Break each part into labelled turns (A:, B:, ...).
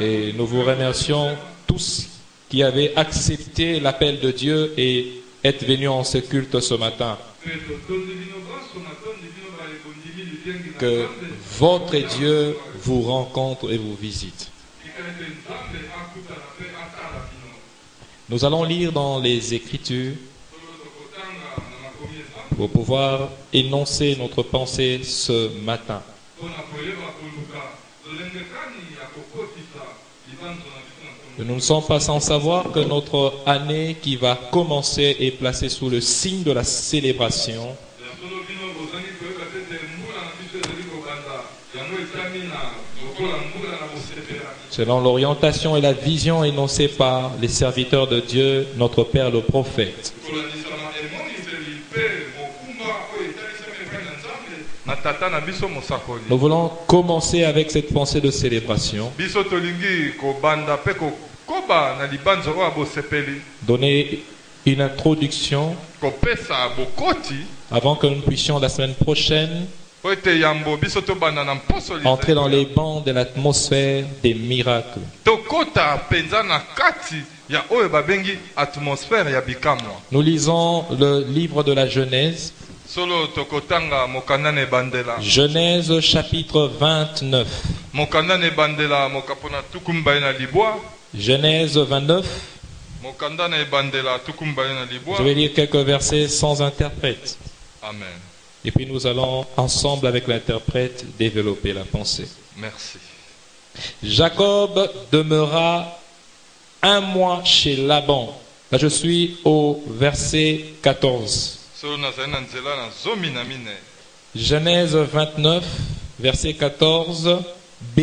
A: Et nous vous remercions tous qui avez accepté l'appel de Dieu et êtes venus en ce culte ce matin. Que votre Dieu vous rencontre et vous visite. Nous allons lire dans les Écritures pour pouvoir énoncer notre pensée ce matin. Nous ne sommes pas sans savoir que notre année qui va commencer est placée sous le signe de la célébration. Selon l'orientation et la vision énoncée par les serviteurs de Dieu, notre Père le prophète. Nous voulons commencer avec cette pensée de célébration. Donner une introduction avant que nous puissions la semaine prochaine entrer dans les bancs de l'atmosphère des miracles. Nous lisons le livre de la Genèse. Genèse chapitre 29. Genèse 29. Je vais lire quelques versets sans interprète.
B: Amen.
A: Et puis nous allons ensemble avec l'interprète développer la pensée.
B: Merci.
A: Jacob demeura un mois chez Laban. Là je suis au verset 14. Genèse 29, verset 14, B.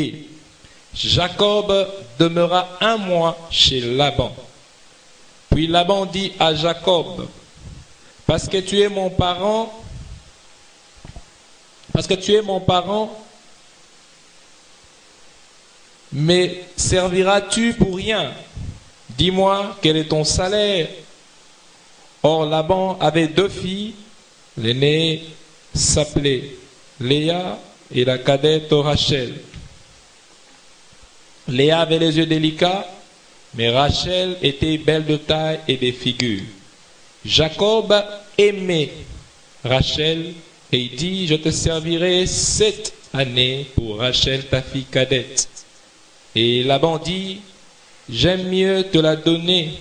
A: Jacob demeura un mois chez Laban. Puis Laban dit à Jacob, parce que tu es mon parent, mais serviras-tu pour rien? Dis-moi, quel est ton salaire? Or, Laban avait deux filles. L'aînée s'appelait Léa et la cadette Rachel. Léa avait les yeux délicats, mais Rachel était belle de taille et de figure. Jacob aimait Rachel et il dit, je te servirai 7 années pour Rachel, ta fille cadette. Et Laban dit, j'aime mieux te la donner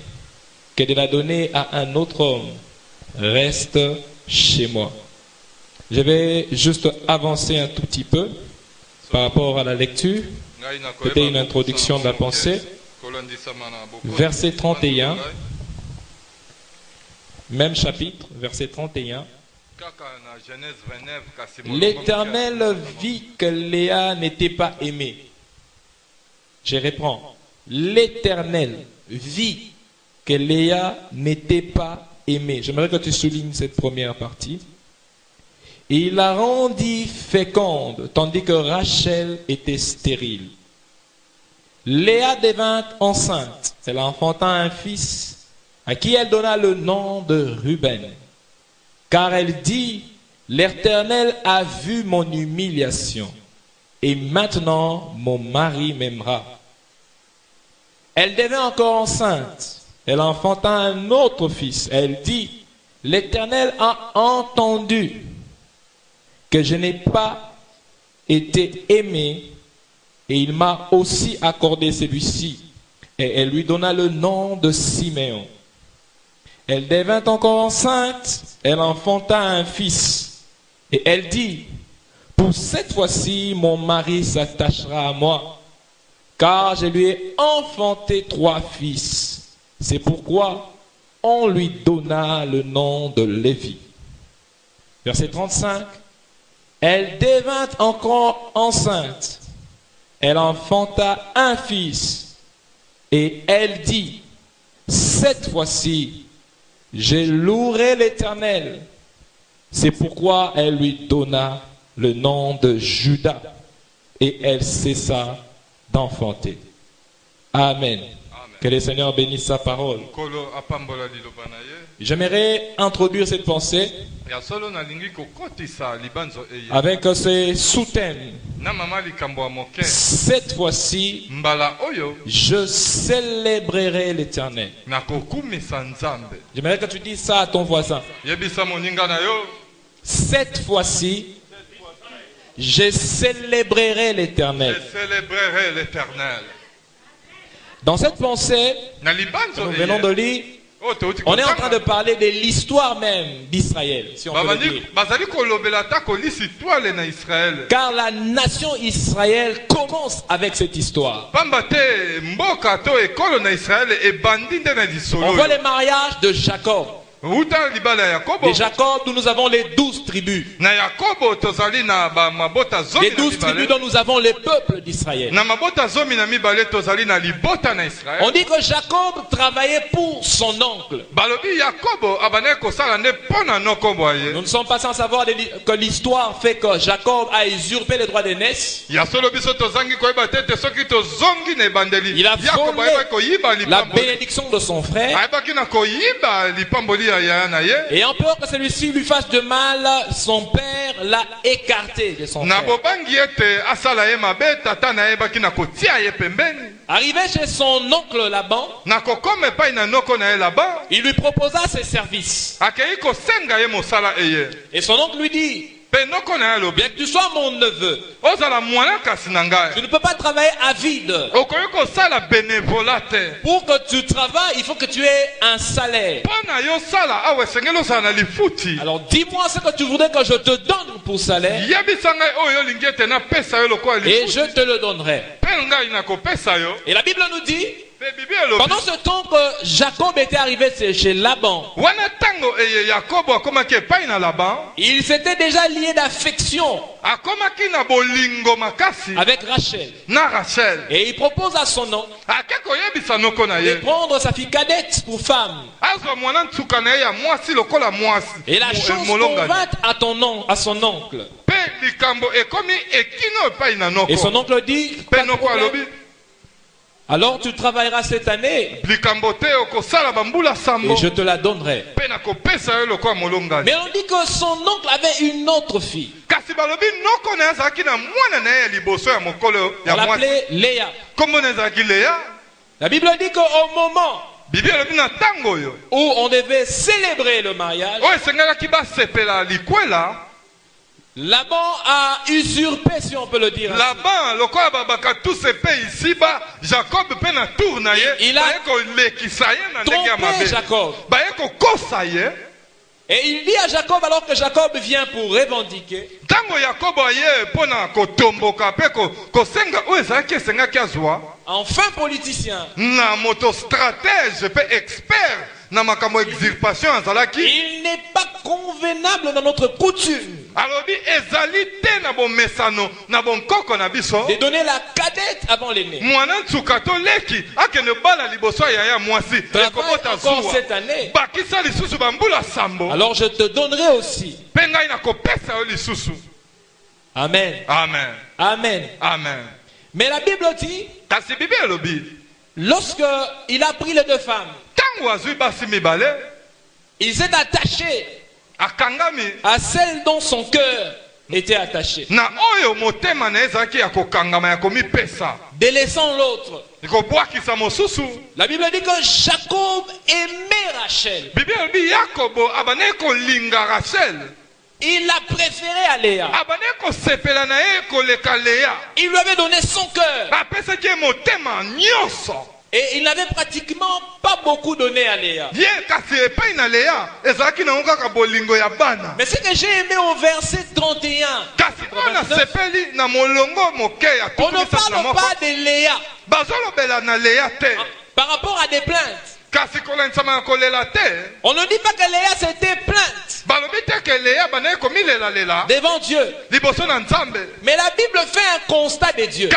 A: que de la donner à un autre homme. Reste chez moi. Je vais juste avancer un tout petit peu par rapport à la lecture. C'était une introduction de la pensée. Verset 31. Même chapitre, verset 31. L'Éternel vit que Léa n'était pas aimée. Je reprends. L'Éternel vit que Léa n'était pas aimée. J'aimerais que tu soulignes cette première partie. Et il la rendit féconde, tandis que Rachel était stérile. Léa devint enceinte. Elle enfanta un fils, à qui elle donna le nom de Ruben. Car elle dit, l'Éternel a vu mon humiliation, et maintenant mon mari m'aimera. Elle devint encore enceinte. Elle enfanta un autre fils. Elle dit, l'Éternel a entendu que je n'ai pas été aimée, et il m'a aussi accordé celui-ci. Et elle lui donna le nom de Siméon. Elle devint encore enceinte, elle enfanta un fils. Et elle dit, pour cette fois-ci, mon mari s'attachera à moi, car je lui ai enfanté 3 fils. C'est pourquoi on lui donna le nom de Lévi. Verset 35. Elle devint encore enceinte. Elle enfanta un fils. Et elle dit, cette fois-ci, je louerai l'Éternel. C'est pourquoi elle lui donna le nom de Judas. Et elle cessa d'enfanter. Amen.
B: Amen.
A: Que le Seigneur bénisse sa parole. J'aimerais introduire cette pensée avec ces sous-thèmes. Cette fois-ci, je célébrerai l'Éternel. J'aimerais que tu dises ça à ton voisin. Cette fois-ci, je célébrerai l'Éternel.
B: Je célébrerai l'Éternel.
A: Dans cette pensée, nous venons de lire, on est en train de parler de l'histoire même d'Israël, si on peut le dire. Car la nation Israël commence avec cette histoire. On voit les mariages de Jacob. De Jacob, nous avons les 12 tribus. Les 12 tribus dont nous avons les peuples d'Israël. On dit que Jacob travaillait pour son oncle. Nous ne sommes pas sans savoir que l'histoire fait que Jacob a usurpé les droits d'aînesse. Il a volé la bénédiction de son frère. Et en peur que celui-ci lui fasse de mal, son père l'a écarté de son frère. Arrivé chez son oncle Laban, il lui proposa ses services. Et son oncle lui dit: bien que tu sois mon neveu, tu ne peux pas travailler à vide. Pour que tu travailles, il faut que tu aies un salaire. Alors dis-moi ce que tu voudrais que je te donne pour salaire, et je te le donnerai. Et la Bible nous dit, pendant ce temps que Jacob était arrivé chez Laban, il s'était déjà lié d'affection avec Rachel. Et il propose à son oncle de prendre sa fille cadette pour femme. Et la chose convint à son oncle. Et son oncle dit: alors tu travailleras cette année et je te la donnerai. Mais on dit que son oncle avait une autre fille. On l'appelait Léa. La Bible dit qu'au moment où on devait célébrer le mariage, Laban a usurpé, si on peut le dire. Il a trompé Jacob. Et il dit à Jacob, alors que Jacob vient pour revendiquer, enfin politicien, il n'est pas convenable dans notre coutume de donner la cadette avant l'aîné. Travaille encore cette année, alors je te donnerai aussi. Amen.
B: Amen.
A: Amen.
B: Amen.
A: Mais la Bible dit, lorsque il a pris les deux femmes, il s'est attaché à celle dont son cœur était attaché, délaissant l'autre. La Bible dit que Jacob aimait Rachel. Il l'a préféré à Léa. Il lui avait donné son cœur. Et il n'avait pratiquement pas beaucoup donné à Léa. Mais ce que j'ai aimé au verset 31, on ne parle pas de Léa par rapport à des plaintes. On ne dit pas que Léa s'était plainte devant Dieu. Mais la Bible fait un constat de Dieu.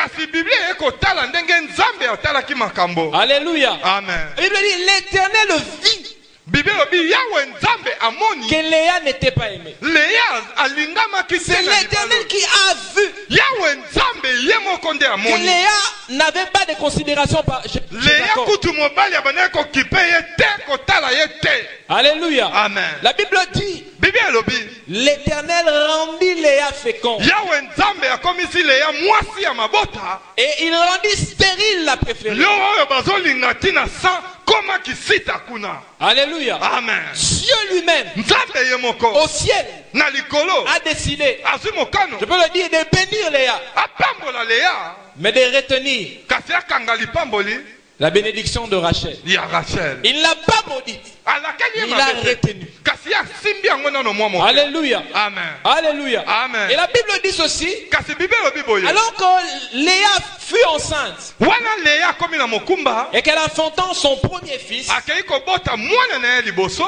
A: Alléluia.
B: Amen.
A: La Bible dit: l'Éternel vit
B: Bible lobi Yahweh Nzambe amoni.
A: que Léa n'était pas aimée.
B: Léa alingama ki
A: C'est l'Éternel qui a vu
B: Yahweh Nzambe yemo konde
A: que
B: amoni.
A: Léa n'avait pas de considération par
B: Léa
A: Jacob.
B: kutu mobali abana ko kipe yete kotala yete.
A: Alléluia.
B: Amen.
A: La Bible dit,
B: Bible lobi
A: l'Éternel rendit Léa féconde.
B: Yahweh Nzambe akomisi Léa mwasi ya mabota.
A: Et il rendit stérile la préférée.
B: Yo oyo bazolinga tina sa koma kisita kuna.
A: Alléluia.
B: Amen.
A: Dieu lui-même,
B: Nzambe yemoko
A: au ciel,
B: na likolo
A: a décidé,
B: azwi mokano
A: je peux le dire, de bénir Léa,
B: apambola Léa
A: mais de retenir
B: kasi akanga lipamboli
A: la bénédiction de Rachel.
B: ya Rachel.
A: Il ne l'a pas maudite.
B: Alakani
A: Il
B: ye
A: l'a
B: mabe te.
A: retenu.
B: Kasi asimbi yango nano mwa moke.
A: Alléluia.
B: Amen.
A: Alléluia.
B: Amen.
A: Et la Bible dit ceci,
B: Kasi Bible lobi boye.
A: alors que Léa fut enceinte
B: Wana Léa akomi na mokumba
A: et qu'elle enfantant son premier fils,
B: akei kobota mwana na ye liboso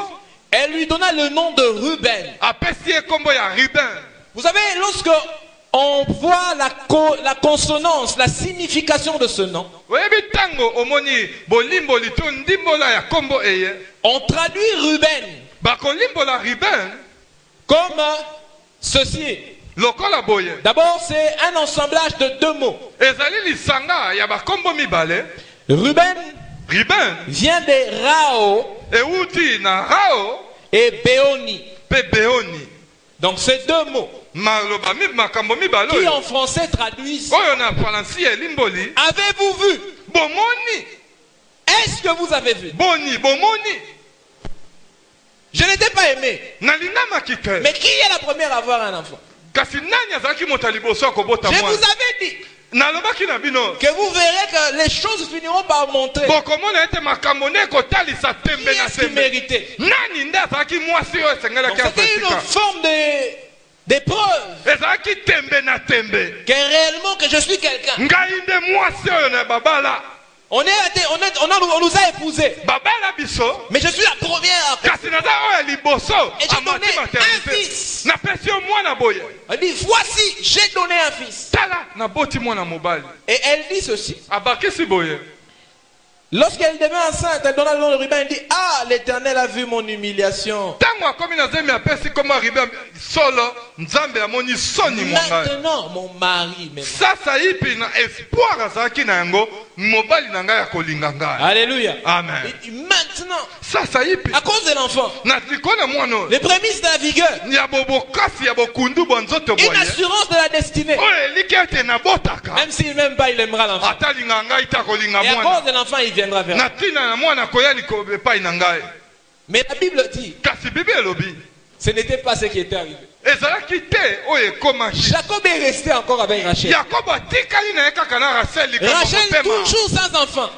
A: elle lui donna le nom de Ruben.
B: apesi ye kombo ya Ruben.
A: Vous savez, lorsque on voit la consonance, la signification de ce nom,
B: Oyebi tango omoni bolimboli to ndimbola ya kombo eye.
A: on traduit Ruben
B: Bakolimbola Ruben
A: comme ceci.
B: lokola boye.
A: D'abord, c'est un assemblage de deux mots.
B: Ezali lisanga ya bakombo mibale.
A: Ruben
B: Ruben
A: vient de Rao
B: euti na Rao
A: et Béoni.
B: pe Beoni.
A: Donc, ces deux mots
B: Maloba makambo mibale
A: qui
B: oyo.
A: en français traduisent
B: Oyo na Faransi elimboli.
A: avez-vous vu?
B: Bomoni.
A: Est-ce que vous avez vu?
B: Boni bomoni.
A: Je n'étais pas aimé.
B: Nalingama kite.
A: Mais qui est la première à avoir un enfant?
B: Kasi nani azalaki moto liboso akobota
A: Je vous
B: mwana.
A: avais dit
B: Nalobaki na bino.
A: que vous verrez que les choses finiront par montrer
B: Bokomona ete makambo ne kotalisa
A: qui
B: tembe na
A: est-ce qui
B: tembe.
A: méritait.
B: Nani nde azalaki mwasi oyo
A: Donc,
B: esengelaki
A: c'était une
B: afesika.
A: forme d'épreuve
B: Ezalaki tembe na tembe.
A: que réellement que je suis quelqu'un.
B: Ngai nde mwasi oyo na babala.
A: On nous a épousés.
B: Babala biso.
A: Mais je suis la première.
B: Kasi naza oyo liboso.
A: Et j'ai
B: Amati
A: donné un
B: maternité.
A: fils.
B: Napesi yo mwana boye.
A: Elle dit, voici, j'ai donné un fils.
B: Tala naboti mwana mobali.
A: Et elle dit ceci.
B: Abakisi boye.
A: Lorsqu'elle devint enceinte, elle donna le nom de Ruben. Elle dit, ah, l'Éternel a vu mon humiliation.
B: Tango akomi na zemi apesi koma Ruben solo nzambe amoni soni mwanga.
A: Maintenant, mon mari m'aime.
B: Sasa ipi na espoir azalaki na yango mobali na ngai ya kolinga ngai.
A: Alléluia.
B: Amen.
A: Et maintenant,
B: Sasa ipi
A: à cause de l'enfant,
B: na likona mwana oyo.
A: les prémices de la vigueur,
B: Ya bobokasi ya bokundu bwa nzoto
A: une
B: boye.
A: assurance de la destinée.
B: Oyo eliki ete nabotaka.
A: Même s'il m'aime pas, il aimera l'enfant.
B: Ata linga ngai ta kolinga
A: Et à
B: mwana.
A: cause de l'enfant, il viendra vers
B: Na
A: moi.
B: tina na mwana koya liko epai na ngai.
A: Mais la Bible dit,
B: Kasi Bible elobi.
A: ce n'était pas ce qui était arrivé.
B: Ezalaki te oyo ekomaki.
A: Jacob est resté encore avec Rachel.
B: Yakobo atikali na ye kaka na Rachel likambo
A: Rachel
B: motema.
A: toujours sans enfant.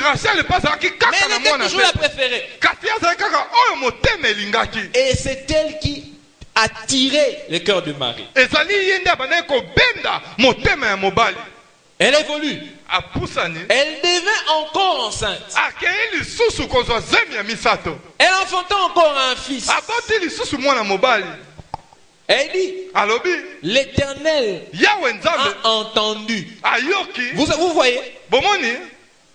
B: Rachel pas azalaki
A: Mais
B: kaka
A: elle
B: na
A: était
B: mwana
A: toujours la
B: te.
A: préférée.
B: Kasi azalaki kaka oyo motema elingaki.
A: Et c'est elle qui attirait le cœur du mari.
B: Ezali ye nde abandaki kobenda motema ya mobali.
A: Elle évolue.
B: Apusani.
A: Elle devint encore enceinte.
B: Akei lisusu kozwa zemi ya misato.
A: Elle enfanta encore un fils.
B: Aboti lisusu mwana mobali.
A: Elle dit,
B: Alobi.
A: l'Éternel
B: Yahweh Nzambe
A: a entendu.
B: ayoki.
A: Vous voyez,
B: Bomoni.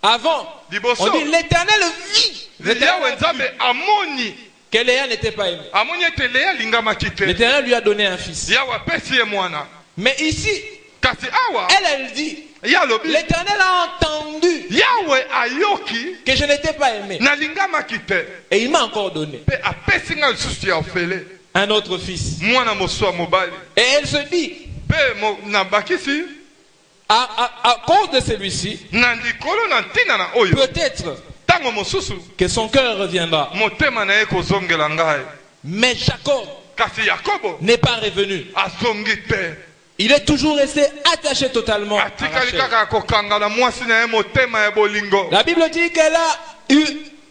A: avant,
B: Liboso.
A: on dit l'Éternel vit.
B: Yahweh Nzambe amoni.
A: Que Léa n'était pas aimée.
B: Amoni ete Léa lingamaki te.
A: L'Éternel lui a donné un fils.
B: Yahweh apesi ye mwana.
A: Mais ici,
B: Kasi awa.
A: elle dit,
B: Yalobi.
A: l'Éternel a entendu
B: Yahweh ayoki.
A: que je n'étais pas aimé.
B: Na lingamaki te.
A: Et il m'a encore donné
B: Pe apesi nga lisusu ya ofele.
A: un autre fils.
B: Mwana moswa mobali.
A: Et elle se dit,
B: Pe na bakisi.
A: à cause de celui-ci,
B: Na likolo na ntina na oyo.
A: peut-être
B: Tango mosusu.
A: que son cœur reviendra.
B: Motema na ye kozongela ngai.
A: Mais Jacob
B: Kasi Yakobo.
A: n'est pas revenu.
B: Azongi te.
A: Il est toujours resté attaché totalement à
B: Atikali
A: Rachel.
B: kaka kokanga na mwasi na ye motema ya bolingo.
A: La Bible dit qu'elle a eu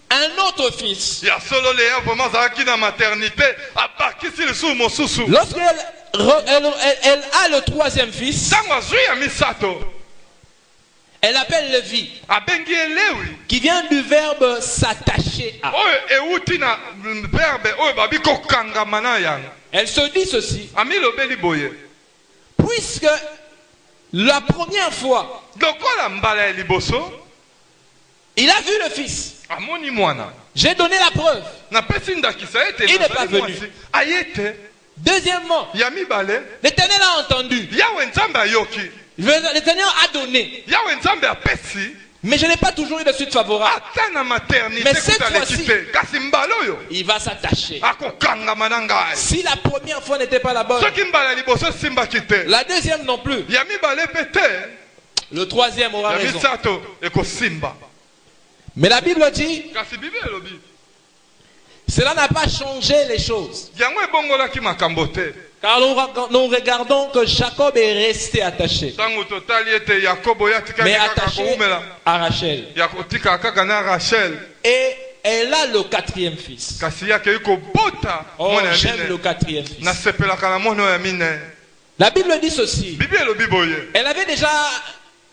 A: un autre fils.
B: Ya solo Léa vraiment azalaki na maternité. Abakisi lisusu mosusu.
A: Lorsqu'elle elle a le troisième fils,
B: Tango azwi ya misato.
A: elle appelle Lévi,
B: Abengi Lewi.
A: qui vient du verbe s'attacher à.
B: Oyo euti na verbe oyo babi kokangama na yango.
A: Elle se dit ceci,
B: Ami lobeli boye.
A: puisque la première fois,
B: Lokola mbala ya liboso.
A: il a vu le fils.
B: Amoni mwana.
A: J'ai donné la preuve.
B: napesi ndakisa ete
A: Il n'est pas venu.
B: ayete
A: Deuxièmement,
B: ya mibale
A: l'Éternel a entendu.
B: yawe nzambe ayoki
A: L'Éternel a donné.
B: yawe nzambe apesi
A: Mais je n'ai pas toujours eu de suite favorable.
B: ata na maternité
A: Mais cette
B: kutaleki
A: fois-ci,
B: te kasi mbala oyo
A: il va s'attacher.
B: akokangama na ngai
A: Si la première fois n'était pas la bonne,
B: soki mbala ya liboso esimbaki te
A: la deuxième non plus.
B: ya mibale mpe te
A: Le troisième aura
B: ya
A: raison.
B: misato ekosimba
A: Mais la Bible dit,
B: kasi bible elobi
A: cela n'a pas changé les choses.
B: yango ebongolaki makambo te
A: Car nous regardons que Jacob est resté attaché.
B: ntango totali ete yakobo ye atikaki
A: Mais
B: kaka
A: attaché
B: koumela
A: à Rachel.
B: ya kotika kaka na rachel
A: Et elle a le quatrième fils.
B: kasi ye akei kobota
A: Oh,
B: mwana ya
A: j'aime le
B: mine
A: quatrième fils.
B: nasepelaka na mwana oyo ya mine
A: La Bible dit ceci.
B: bible elobi boye
A: Elle avait déjà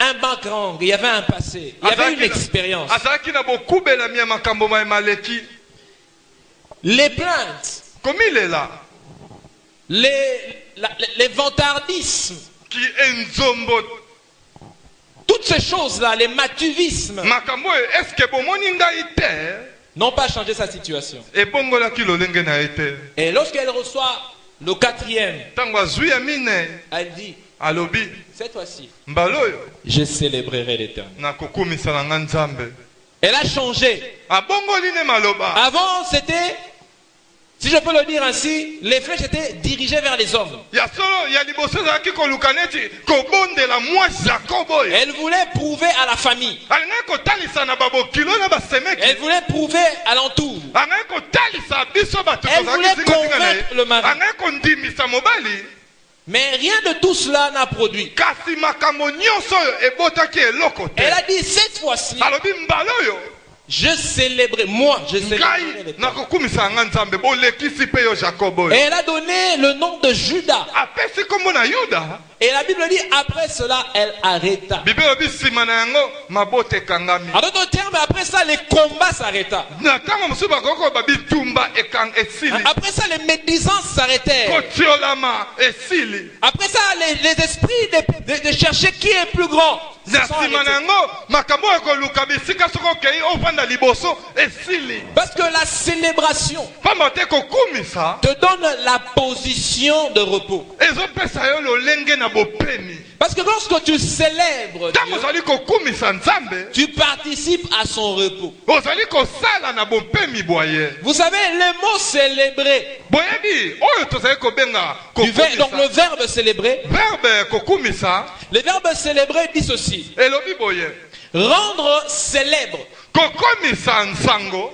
A: un background, il y avait un passé, il y avait une expérience.
B: azalaki na bokubelami ya makambo maleki
A: Les plaintes,
B: komilela
A: les vantardismes,
B: ki enzombo
A: toutes ces choses-là, les matuvismes,
B: makambo oyo eske bomoni ngai te
A: n'ont pas changé sa situation.
B: ebongolaki lolenge na ye te
A: Et lorsqu'elle reçoit le quatrième,
B: ntango azwi ya mine
A: elle dit,
B: alobi
A: cette fois-ci,
B: mbala oyo
A: je célébrerai l'Éternel.
B: nakokumisa na nga nzambe
A: Elle a changé.
B: abongoli ne maloba
A: Avant, c'était, si je peux le dire ainsi, les flèches étaient dirigées vers les hommes.
B: ya solo ya liboso ezalaki koluka neti kobondela mwasi jakobo oyo
A: Elle voulait prouver à la famille.
B: alingaki kotalisa na babokilo na basemeki
A: Elle voulait prouver à l'entour.
B: angaki kotalisa biso bato
A: Elle voulait
B: tozalaki zingazinga na ye
A: convaincre le mari.
B: angaki kondimisa mobali
A: Mais rien de tout cela n'a produit.
B: kasi makambo nyonso oyo ebotaki eloko te
A: Elle a dit, cette fois-ci,
B: alobi mbala oyo
A: je célébrerai, moi, je célébrerai
B: ngai
A: l'Éternel.
B: nakokumisa nga nzambe bolekisi mpe yo jakobo
A: Et
B: oyo
A: elle a donné le nom de Judas.
B: apesi kombo na yuda
A: Et la Bible dit, après cela, elle arrêta.
B: bible elobi nsima na yango mabota ekangami
A: En d'autres termes, après ça, les combats s'arrêta.
B: na ntango mosusu bakoki koyeba bitumba esili
A: Après ça, les médisances s'arrêtèrent.
B: kotiolama esili
A: Après ça, les esprits de chercher qui est plus grand. se
B: na
A: sont
B: nsima na
A: arrêtés.
B: yango makambo oyo koluka bisika soki okei ovanda liboso esili
A: Parce que la célébration
B: pamba te kokumisa
A: te donne la position de repos.
B: ezopesa yo lolenge na bopemi
A: Parce que lorsque tu célèbres
B: ntango
A: Dieu,
B: ozali kokumisa nzambe
A: tu participes à son repos.
B: ozali kosala na bopemi boye
A: Vous savez, le mot célébrer,
B: boyebi oyo tozali kobenga
A: donc le
B: kokumisa
A: verbe célébrer,
B: verbe kokumisa
A: le verbe célébrer dit ceci.
B: elobi boye
A: Rendre célèbre,
B: kokomisa nsango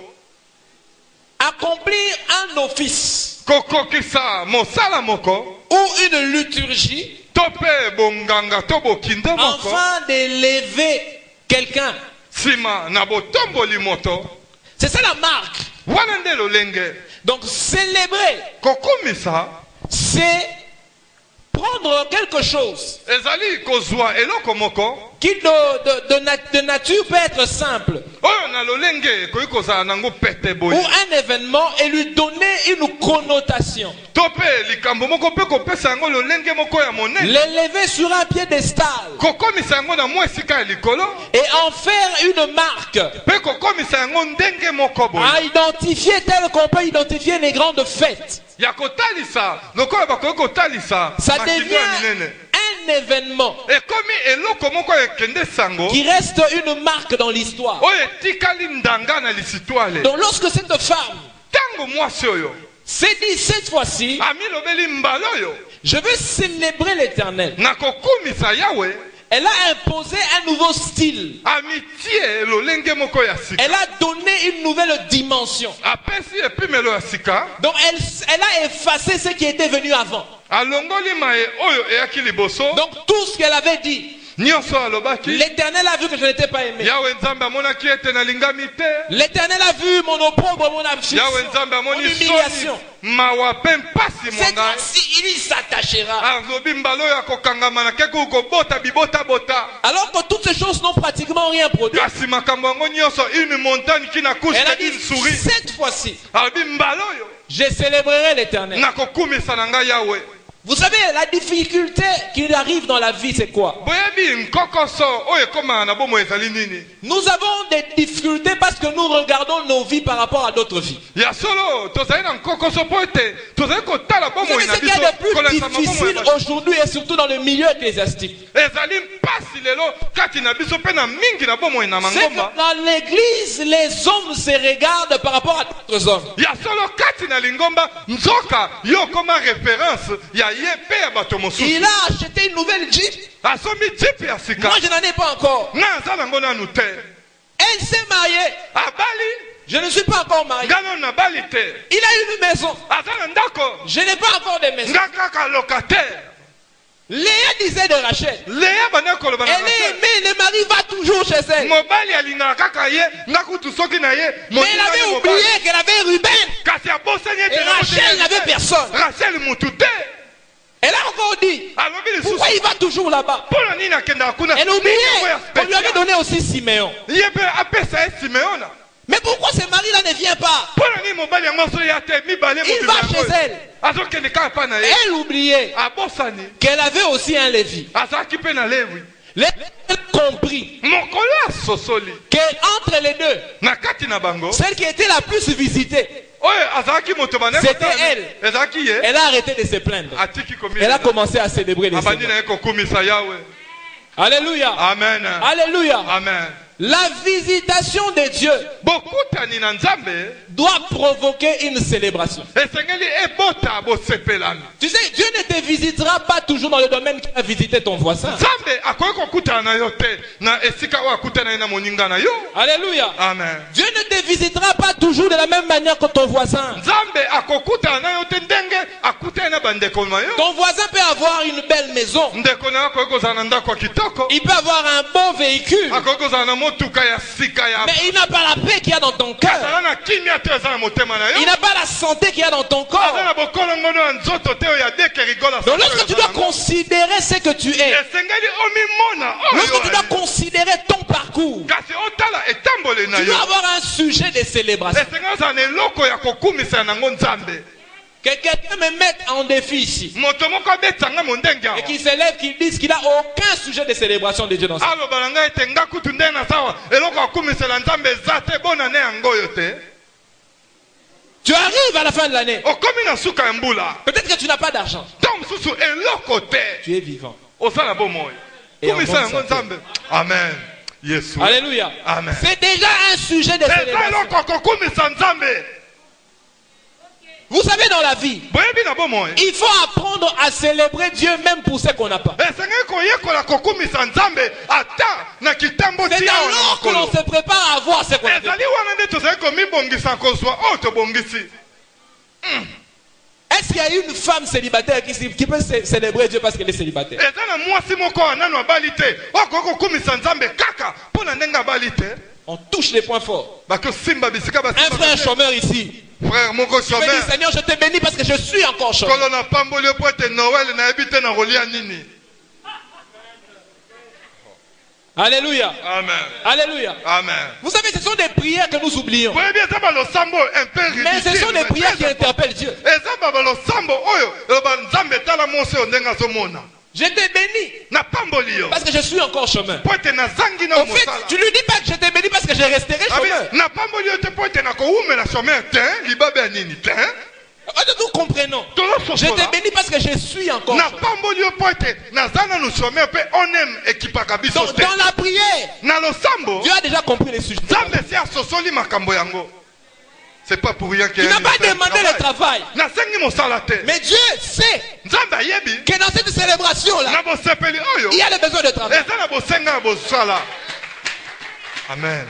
A: accomplir un office
B: kokokisa mosala moko
A: ou une liturgie
B: to mpe bonganga to bokindo moko
A: afin d'élever quelqu'un.
B: nsima na botomboli moto
A: C'est ça la marque.
B: wana nde lolenge
A: Donc célébrer,
B: kokumisa
A: c'est prendre quelque chose
B: ezali kozwa eloko moko
A: qui de nature peut être simple
B: oyo na lolenge ekoki kozala nango pete
A: ou
B: boye
A: un événement et lui donner une connotation.
B: to mpe likambo moko mpe kopesa yango lolenge moko ya monene
A: L'élever sur un piédestal
B: kokomisa yango na mwa esika ya likolo
A: et en faire une marque
B: mpe kokomisa yango ndenge moko boye
A: à identifier tel qu'on peut identifier les grandes fêtes.
B: ya kotalisa lokola bakoki kotalisa
A: Ça
B: makindo
A: devient
B: ya minene
A: un événement
B: ekomi eloko moko ekende sango
A: qui reste une marque dans l'histoire.
B: oyo etikali ndanga na lisitwale
A: Donc lorsque cette femme
B: ntango mwasi oyo
A: s'est dit cette fois-ci,
B: amilobeli mbala oyo
A: je veux célébrer l'Éternel,
B: nakokumisa yawe
A: elle a imposé un nouveau style.
B: amitie lolenge moko ya sika
A: Elle a donné une nouvelle dimension.
B: apesi epimelo ya sika
A: Donc elle a effacé ce qui était venu avant.
B: alongoli maye oyo eyaki liboso
A: Donc tout ce qu'elle avait dit,
B: nyonso alobaki
A: l'Éternel a vu que je n'étais pas aimé.
B: yawe nzambe amonaki ete nalingami te
A: L'Éternel a vu mon opprobre, mon affliction,
B: yawe nzambe
A: mon
B: amoni
A: humiliation.
B: soni mawa mpe mpasi
A: Cette
B: mongai
A: fois-ci, il s'attachera.
B: alobi mbala oyo akokangama na keki kobota bibota-bota
A: Alors que toutes ces choses n'ont pratiquement rien produit.
B: kasi makambo yango nyonso une montagne qui n'accouche
A: Elle a
B: que
A: dit,
B: d'une souris
A: cette fois-ci,
B: alobi mbala oyo
A: je célébrerai l'Éternel.
B: nakokumisa na ngai yawe
A: Vous savez, la difficulté qui arrive dans la vie, c'est quoi?
B: boyebi nkokoso oyo ekomaka na bomo ezali nini
A: Nous avons des difficultés parce que nous regardons nos vies par rapport à d'autres vies.
B: Il y a solo, tozali na nkokoso po ete, tozali kotala
A: Vous
B: bomoi
A: savez
B: na
A: ce qu'il y a de plus
B: kolesa
A: difficile
B: bomoi.
A: aujourd'hui et surtout dans le milieu ecclésiastique?
B: Ezali mpasi lelo kati na biso pe na mingi na bomoi na
A: C'est que
B: mangomba.
A: dans l'église, les hommes se regardent par rapport à d'autres hommes.
B: Ya solo kati na lingomba nzoka yo koma référence ya ye pe ya bato mosusu.
A: Il a acheté une nouvelle Jeep.
B: Asomi jipe ya sika.
A: Moi, je n'en ai pas encore.
B: Nga aza nango nanu te.
A: Elle s'est mariée.
B: Abali.
A: Je ne suis pas encore marié.
B: Nga no na bali te.
A: Il a une maison.
B: Aza na ndako.
A: Je n'ai pas encore de maison.
B: Nga kaka locataire.
A: Léa disait de Rachel.
B: Léa bana koloba na
A: Elle est aimée, le mari va toujours chez elle.
B: mobali alingaka kaka ye nga kutu soki na ye.
A: Mais elle avait oublié qu'elle avait Ruben.
B: Kasi abosani ete
A: Et Rachel n'avait personne.
B: Rachel mutu te.
A: Elle a encore dit,
B: Alobi lisusu.
A: pourquoi il va toujours là-bas?
B: Pona nini akenda kuna.
A: Elle oubliait qu'on lui avait donné aussi Siméon.
B: Ye pe apesa ye Simeona.
A: Mais pourquoi ce mari-là ne vient pas?
B: Pona nini mobali yango so ya te mibale
A: Il va chez elle.
B: azokende kaka pa na ye.
A: Elle oubliait
B: Abosani.
A: qu'elle avait aussi un Lévi.
B: Azaki pe na Lewi.
A: Elle a compris
B: Mokolo asosoli.
A: qu'entre les deux,
B: Na kati na bango.
A: celle qui était la plus visitée,
B: Oye azaki moto bana.
A: c'était elle.
B: Ezaki ye.
A: Elle a arrêté de se plaindre.
B: Atiki komi.
A: Elle a commencé à célébrer les
B: Abandi
A: Seigneurs.
B: na ye kokumisa Yahweh.
A: Alléluia.
B: Amen.
A: Alléluia.
B: Amen.
A: La visitation de Dieu
B: Bokutani na Nzambe
A: doit provoquer une célébration.
B: esengeli ebota bosepelami.
A: Tu sais, Dieu ne te visitera pas toujours dans le domaine qu'il a visité ton voisin.
B: Nzambe akoki kokutana na yo te na esika oyo akutana ye na moninga na yo.
A: Alléluia.
B: Amen.
A: Dieu ne te visitera pas toujours de la même manière que ton voisin.
B: Nzambe akokutana na yo te ndenge akutana na bandeko na yo.
A: Ton voisin peut avoir une belle maison.
B: Ndeko na yo akoki kozala na ndako ya kitoko.
A: Il peut avoir un beau véhicule.
B: Akoki kozala na motuka ya sika ya.
A: Mais il n'a pas la paix qu'il y a dans ton cœur.
B: Azala na kimia te eza na motema na yo.
A: Il n'a pas la santé qu'il y a dans ton corps.
B: Aza na bokolongono ya nzoto te oyo ya deke rigola.
A: Donc lorsque tu dois considérer ce que tu es,
B: esengeli omimona
A: lorsque tu dois
B: oyo.
A: considérer ton parcours,
B: Kasi otala etambole na
A: tu
B: yo.
A: dois avoir un sujet de célébration.
B: esengeli ozala na eloko ya kokumisa nango Nzambe.
A: Que quelqu'un me mette en défi ici
B: Moto moko abetanga mondenge
A: et
B: awa.
A: qu'il s'élève, qu'il dise qu'il n'a aucun sujet de célébration de Dieu dans sa vie.
B: Aloba na ngai ete nga kutu nde na sawa eloko akumisela Nzambe eza te bona ne yango oyo te.
A: Tu arrives à la fin de l'année.
B: Okomi na suka ya mbula.
A: Peut-être que tu n'as pas d'argent.
B: Ntango mosusu eloko te.
A: Tu es vivant.
B: Oza na bomoi.
A: Et
B: Kumisa
A: en
B: yango
A: bonne santé.
B: Nzambe. Amen. Yesu.
A: Alléluia.
B: Amen.
A: C'est déjà un sujet de
B: Eza
A: célébration.
B: eloko kokumisa Nzambe.
A: Vous savez, dans la vie,
B: Boyebi na bomoi.
A: il faut apprendre à célébrer Dieu même pour ce qu'on n'a pas.
B: esengeli koyekola kokumisa Nzambe ata na kitambo
A: C'est
B: tia awa na
A: alors que l'on
B: makolo.
A: se prépare à avoir ce qu'on a.
B: ezali wana nde tozali komibongisa kozwa oyo tobongisi.
A: Est-ce qu'il y a une femme célibataire qui peut célébrer Dieu parce qu'elle est célibataire?
B: eza na mwasi moko oyo nano abali te okoki kokumisa Nzambe kaka mpo na ndenge abali te.
A: On touche les points forts.
B: bakosimba bisika
A: Un frère chômeur ici.
B: frère moko
A: Je me dis,
B: chômeur
A: Seigneur, je te bénis parce que je suis encore chômeur.
B: kolo na pamboli yo po ete noel nayebi te na kolia nini.
A: Alléluia.
B: Amen.
A: Alléluia.
B: Amen.
A: Vous savez, ce sont des prières que nous oublions.
B: boyebi eza balosambo un peu
A: Mais ce sont des prières qui interpellent Dieu.
B: eza balosambo oyo eloba Nzambe tala mwasi oyo ndenge azomona.
A: Je te bénis
B: na pamboli yo
A: parce que je suis encore chômeur.
B: po ete nazangi na
A: En fait,
B: mosala.
A: tu lui dis pas que je te bénis parce que je resterai chômeur.
B: na pamboli yo te po ete nakowumela chômeur te libabe ya nini te.
A: Nous comprenons. Je te bénis parce que je suis encore
B: na
A: chômeur.
B: pamboli yo po ete naza nanu chômeur mpe onem ekipaka biso
A: Donc,
B: te.
A: dans la prière,
B: na losambo
A: Dieu a déjà compris les sujets.
B: Nzambe si asosoli makambo yango. C'est pas pour rien qu'il y
A: Il
B: a
A: n'a pas demandé le travail.
B: nasengi mosala te.
A: Mais Dieu sait
B: Nzambe ayebi
A: que dans cette célébration-là,
B: na bosepeli oyo
A: il y a le besoin de travail.
B: eza na bosenga ya bosala. Amen.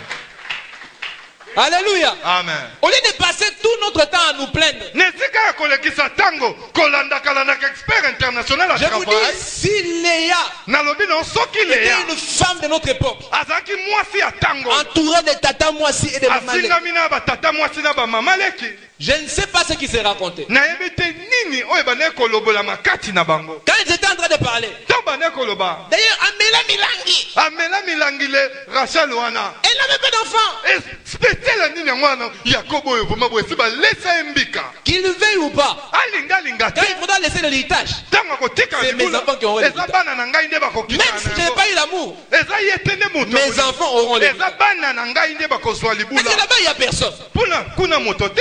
A: Alléluia.
B: Amen.
A: Au lieu de passer tout notre temps à nous plaindre,
B: nesika ya kolekisa ntango kolandakalandaka expert international
A: je
B: ya
A: vous
B: travail.
A: dis, si Léa
B: nalobi na soki
A: était
B: leya
A: une femme de notre époque,
B: azalaki mwasi ya ntango
A: entourée de Tata Moissi et de Maman Lé,
B: asingami na batata mwasi na bamama leki
A: je ne sais pas ce qui s'est raconté.
B: nayebi te nini oyo bandeki kolobola makati na bango.
A: Quand ils étaient en train de parler,
B: ntango bandeki koloba
A: d'ailleurs, Amela Milangi,
B: amela milangile Rachel wana
A: elle n'avait pas d'enfant.
B: spécial nini yango wana yakobo oyo voma boye balesa embika.
A: Qu'il le veuille ou pas.
B: Alinga linga
A: Quand
B: te.
A: il faudra laisser l'héritage.
B: Tango kotika
A: C'est mes
B: libula.
A: enfants qui auront
B: Eza
A: l'héritage.
B: bana na ngai nde bakokita.
A: Même si je n'ai pas eu l'amour,
B: Eza yetene moto.
A: mes enfants auront l'héritage.
B: Eza bana na ngai nde bakozwa
A: Mais
B: libula.
A: c'est là-bas, il n'y a personne.
B: Puna kuna moto te.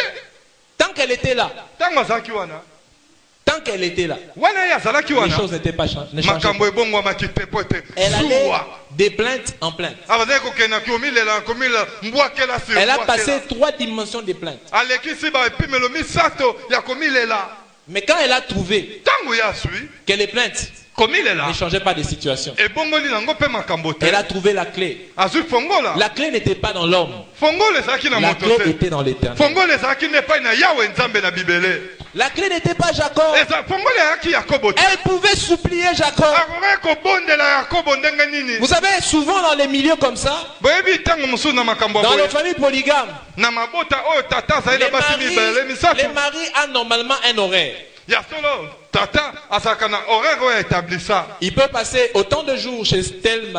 A: Tant qu'elle était là,
B: Tango azalaki wana.
A: tant qu'elle était là,
B: Wana ye azalaki
A: les
B: wana.
A: choses n'étaient pas changées. Ne changeaient
B: Makambo
A: pas.
B: ebongwamaki te po ete.
A: Elle allait
B: Zuwa.
A: de plainte en plainte.
B: Abazali kokenda komilela komila mbwakela si.
A: Elle a passé 3 dimensions de plainte.
B: Alekisi ba epimelo misato ya komilela.
A: Mais quand elle a trouvé
B: Tango ya sui.
A: que les plaintes
B: Komilela.
A: ne changeaient pas de situation,
B: Ebongoli nango pe makambo te.
A: elle a trouvé la clé.
B: Azui fongola.
A: La clé n'était pas dans l'homme.
B: Fongole ezalaki na
A: La
B: moto
A: clé
B: te.
A: était dans l'éternel.
B: Fongole ezalaki nde epai na Yawe Nzambe na Bibele.
A: La clé n'était pas Jacob.
B: Fongole ezalaki Yakobo te.
A: Elle pouvait supplier Jacob.
B: Akokaki kobondela Yakobo ndenge nini.
A: Vous savez, souvent dans les milieux comme ça,
B: Boyebi ntango mosusu na makambo
A: dans les
B: boye.
A: familles polygames,
B: Na mabota oyo tata azali na basi mibele
A: les
B: misato.
A: maris ont normalement un horaire.
B: Ya solo tata azalaka na horaire oyo établi ça.
A: Il peut passer autant de jours chez telle